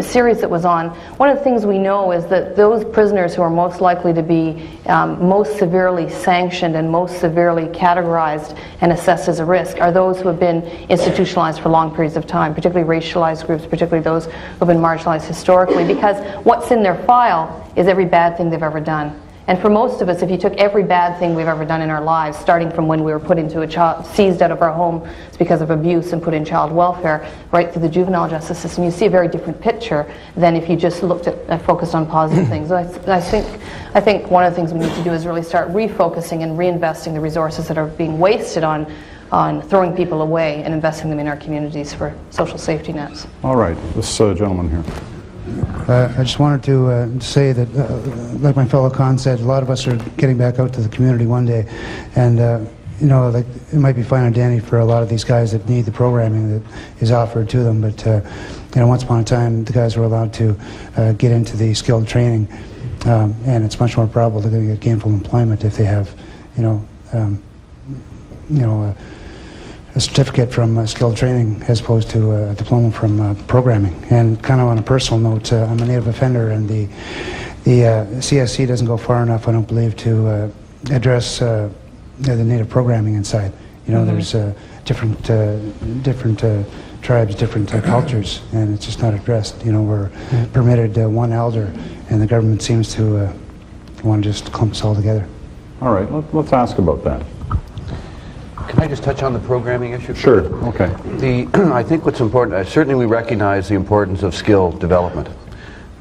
series that was on, one of the things we know is that those prisoners who are most likely to be most severely sanctioned and most severely categorized and assessed as a risk are those who have been institutionalized for long periods of time, particularly racialized groups, particularly those who have been marginalized historically, because what's in their file is every bad thing they've ever done. And for most of us, if you took every bad thing we've ever done in our lives, starting from when we were put into seized out of our home because of abuse and put in child welfare, right through the juvenile justice system, you see a very different picture than if you just looked at focused on positive things. I think one of the things we need to do is really start refocusing and reinvesting the resources that are being wasted on throwing people away and investing them in our communities for social safety nets.
All right, this gentleman here.
I just wanted to say that, like my fellow Con said, a lot of us are getting back out to the community one day, and you know, like it might be fine and dandy for a lot of these guys that need the programming that is offered to them, but you know, once upon a time, the guys were allowed to get into the skilled training, and it's much more probable they're going to get gainful employment if they have, a certificate from skilled training as opposed to a diploma from programming. And kind of on a personal note, I'm a native offender, and the CSC doesn't go far enough, I don't believe, to address the native programming inside. You know, there's different tribes, different cultures, and it's just not addressed. You know, we're permitted one elder, and the government seems to want to just clump us all together.
All right, let's ask about that.
Can I just touch on the programming issue?
Sure, okay.
I think what's important, certainly we recognize the importance of skill development,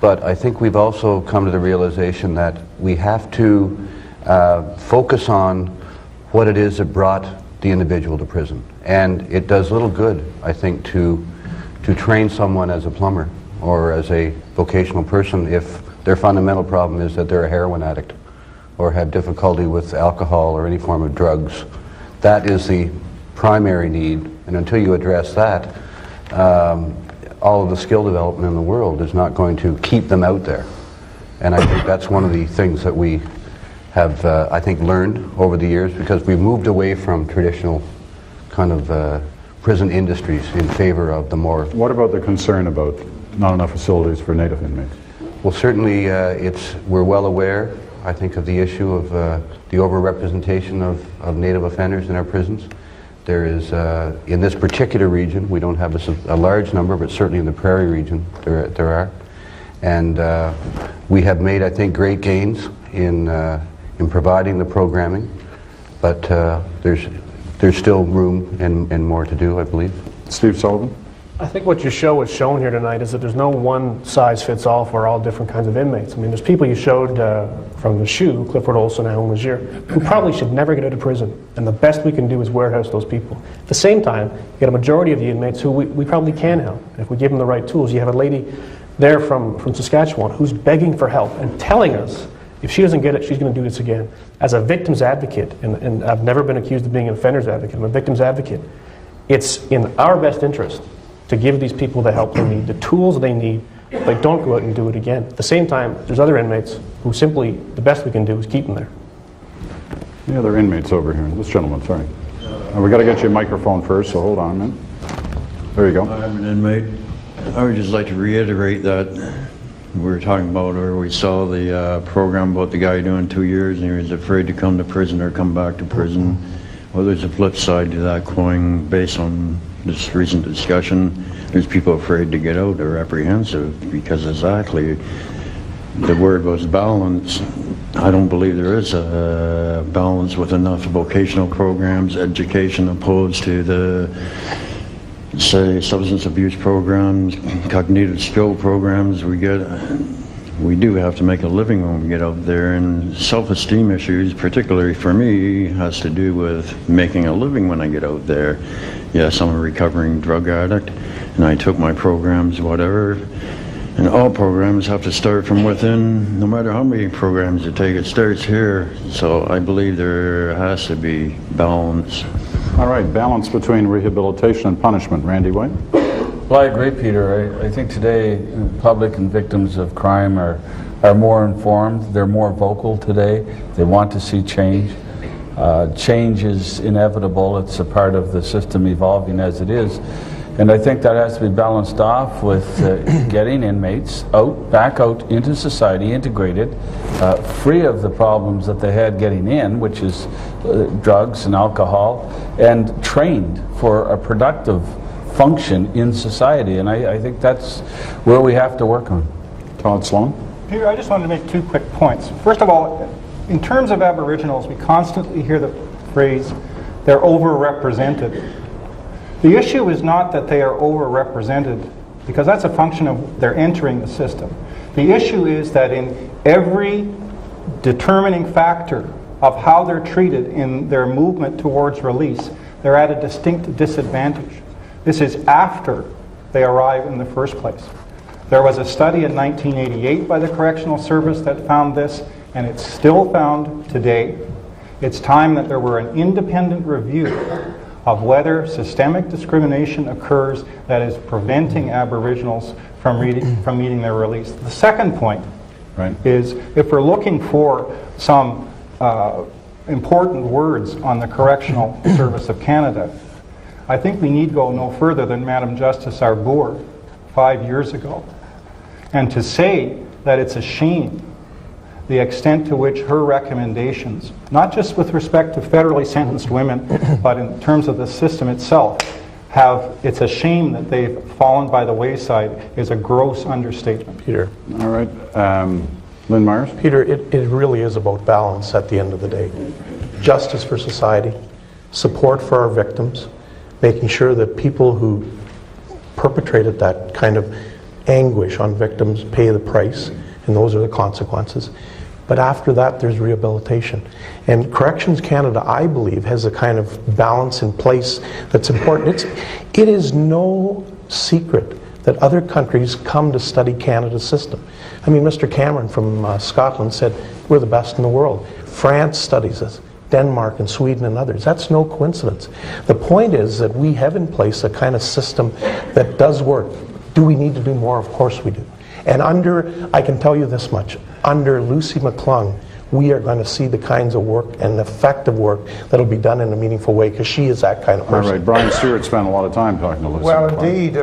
but I think we've also come to the realization that we have to focus on what it is that brought the individual to prison. And it does little good, I think, to train someone as a plumber or as a vocational person if their fundamental problem is that they're a heroin addict or have difficulty with alcohol or any form of drugs. That is the primary need, and until you address that, all of the skill development in the world is not going to keep them out there. And I think that's one of the things that we have, I think, learned over the years, because we've moved away from traditional kind of prison industries in favor of the more...
What about the concern about not enough facilities for Native inmates?
Well, certainly we're well aware, I think, of the issue of the overrepresentation of Native offenders in our prisons. There is, in this particular region, we don't have a large number, but certainly in the Prairie region there are. And we have made, I think, great gains in providing the programming, but there's still room and more to do, I believe.
Steve Sullivan?
I think what your show has shown here tonight is that there's no one-size-fits-all for all different kinds of inmates. I mean, there's people you showed from the SHU, Clifford Olson and Alan Legier, who probably should never get out of prison, and the best we can do is warehouse those people. At the same time, you get a majority of the inmates who we probably can help. If we give them the right tools, you have a lady there from Saskatchewan who's begging for help and telling us if she doesn't get it, she's going to do this again. As a victim's advocate, and I've never been accused of being an offender's advocate, I'm a victim's advocate, it's in our best interest to give these people the help they need, the tools they need, but don't go out and do it again. At the same time, there's other inmates who simply, the best we can do is keep them there.
The other inmates over here. This gentleman, sorry. We got to get you a microphone first, so hold on a minute. There you go.
I'm an inmate. I would just like to reiterate that we were talking about, or we saw the program about the guy doing 2 years and he was afraid to come to prison or come back to prison. Well, there's a flip side to that coin based on this recent discussion. There's people afraid to get out or apprehensive because exactly the word was balance. I don't believe there is a balance with enough vocational programs, education opposed to the, say, substance abuse programs, cognitive skill programs. We do have to make a living when we get out there, and self-esteem issues, particularly for me, has to do with making a living when I get out there. Yes, I'm a recovering drug addict, and I took my programs, whatever, and all programs have to start from within. No matter how many programs you take, it starts here. So I believe there has to be balance.
All right, balance between rehabilitation and punishment. Randy White?
Well, I agree, Peter. I think today public and victims of crime are more informed. They're more vocal today. They want to see change. Change is inevitable. It's a part of the system evolving as it is. And I think that has to be balanced off with getting inmates back out into society, integrated, free of the problems that they had getting in, which is drugs and alcohol, and trained for a productive function in society. And I think that's where we have to work on.
Todd Sloan?
Peter, I just wanted to make 2 quick points. First of all, in terms of Aboriginals, we constantly hear the phrase, they're overrepresented. The issue is not that they are overrepresented, because that's a function of their entering the system. The issue is that in every determining factor of how they're treated in their movement towards release, they're at a distinct disadvantage. This is after they arrive in the first place. There was a study in 1988 by the Correctional Service that found this, and it's still found today. It's time that there were an independent review of whether systemic discrimination occurs that is preventing Aboriginals from meeting their release. The second point is, if we're looking for some important words on the Correctional Service of Canada, I think we need go no further than Madam Justice Arbour 5 years ago. And to say that it's a shame the extent to which her recommendations, not just with respect to federally sentenced women, but in terms of the system itself, it's a shame that they've fallen by the wayside, is a gross understatement.
Peter.
All right. Lynn Myers?
Peter, it really is about balance at the end of the day. Justice for society, support for our victims, making sure that people who perpetrated that kind of anguish on victims pay the price, and those are the consequences. But after that, there's rehabilitation. And Corrections Canada, I believe, has a kind of balance in place that's important. It is no secret that other countries come to study Canada's system. I mean, Mr. Cameron from Scotland said, we're the best in the world. France studies us. Denmark and Sweden and others. That's no coincidence. The point is that we have in place a kind of system that does work. Do we need to do more? Of course we do. And I can tell you this much, under Lucy McClung, we are going to see the kinds of work and effective work that will be done in a meaningful way, because she is that kind of person.
All right, Brian Stewart spent a lot of time talking to Lucy.
Well, indeed,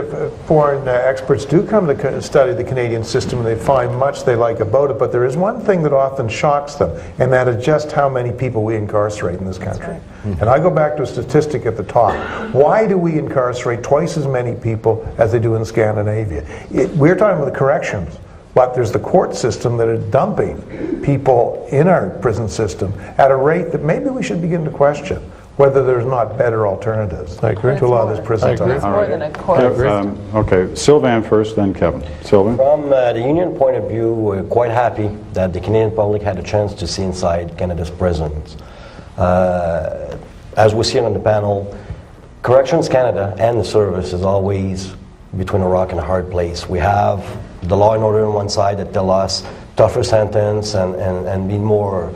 foreign experts do come to study the Canadian system, and they find much they like about it, but there is one thing that often shocks them, and that is just how many people we incarcerate in this country. Right. Mm-hmm. And I go back to a statistic at the top. Why do we incarcerate twice as many people as they do in Scandinavia? We're talking about the corrections. But there's the court system that is dumping people in our prison system at a rate that maybe we should begin to question whether there's not better alternatives to a lot of this prison time.
It's more than a court.
Okay, Sylvain first, then Kevin. Sylvain?
From the union point of view, we're quite happy that the Canadian public had a chance to see inside Canada's prisons. As we see it on the panel, Corrections Canada and the service is always between a rock and a hard place. We have the law and order on one side that tell us tougher sentence and be more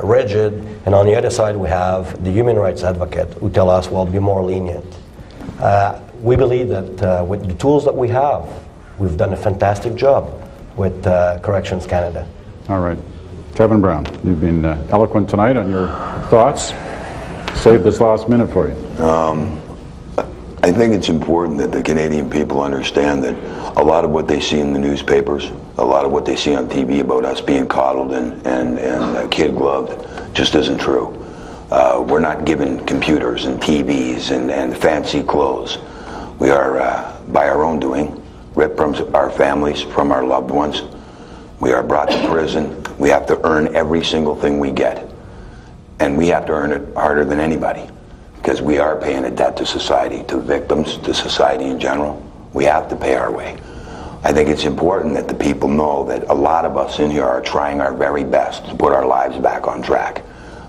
rigid, and on the other side we have the human rights advocate who tell us, well, be more lenient. We believe that with the tools that we have, we've done a fantastic job with Corrections Canada.
All right. Kevin Brown, you've been eloquent tonight on your thoughts. Save this last minute for you.
I think it's important that the Canadian people understand that a lot of what they see in the newspapers, a lot of what they see on TV about us being coddled and kid-gloved just isn't true. We're not given computers and TVs and fancy clothes. We are, by our own doing, ripped from our families, from our loved ones. We are brought to prison. We have to earn every single thing we get. And we have to earn it harder than anybody, because we are paying a debt to society, to victims, to society in general. We have to pay our way. I think it's important that the people know that a lot of us in here are trying our very best to put our lives back on track.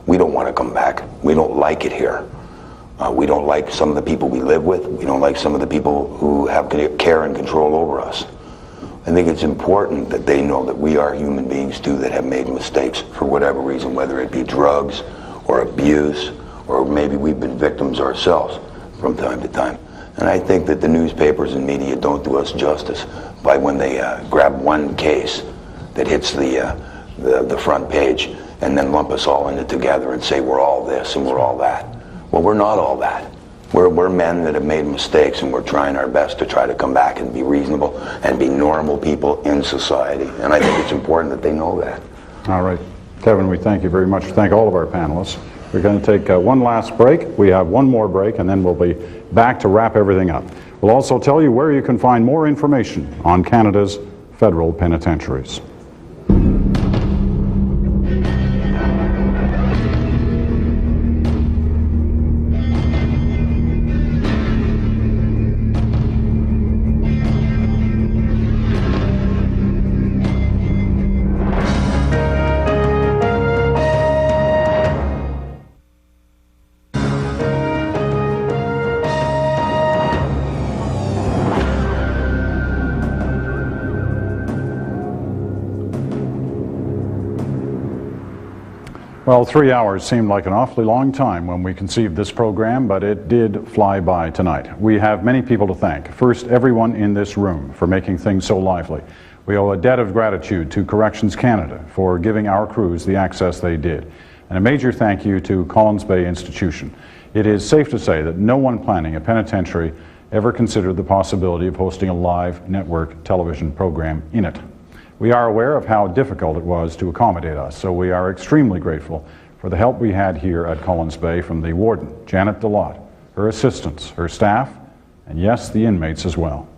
We don't want to come back. We don't like it here. We don't like some of the people we live with. We don't like some of the people who have care and control over us. I think it's important that they know that we are human beings too that have made mistakes for whatever reason, whether it be drugs or abuse, or maybe we've been victims ourselves from time to time. And I think that the newspapers and media don't do us justice by when they grab one case that hits the front page and then lump us all in it together and say we're all this and we're all that. Well, we're not all that. We're men that have made mistakes, and we're trying our best to try to come back and be reasonable and be normal people in society. And I think it's important that they know that.
All right. Kevin, we thank you very much. Thank all of our panelists. We're going to take one last break. We have one more break, and then we'll be back to wrap everything up. We'll also tell you where you can find more information on Canada's federal penitentiaries. Well, 3 hours seemed like an awfully long time when we conceived this program, but it did fly by tonight. We have many people to thank. First, everyone in this room for making things so lively. We owe a debt of gratitude to Corrections Canada for giving our crews the access they did. And a major thank you to Collins Bay Institution. It is safe to say that no one planning a penitentiary ever considered the possibility of hosting a live network television program in it. We are aware of how difficult it was to accommodate us, so we are extremely grateful for the help we had here at Collins Bay from the warden, Janet DeLotte, her assistants, her staff, and yes, the inmates as well.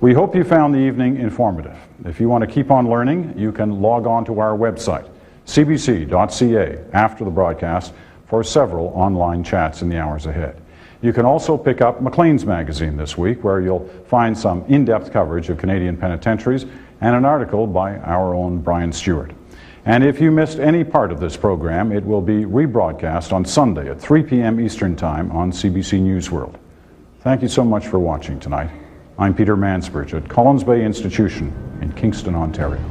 We hope you found the evening informative. If you want to keep on learning, you can log on to our website, cbc.ca, after the broadcast for several online chats in the hours ahead. You can also pick up Maclean's magazine this week, where you'll find some in-depth coverage of Canadian penitentiaries and an article by our own Brian Stewart. And if you missed any part of this program, it will be rebroadcast on Sunday at 3 p.m. Eastern Time on CBC News World. Thank you so much for watching tonight. I'm Peter Mansbridge at Collins Bay Institution in Kingston, Ontario.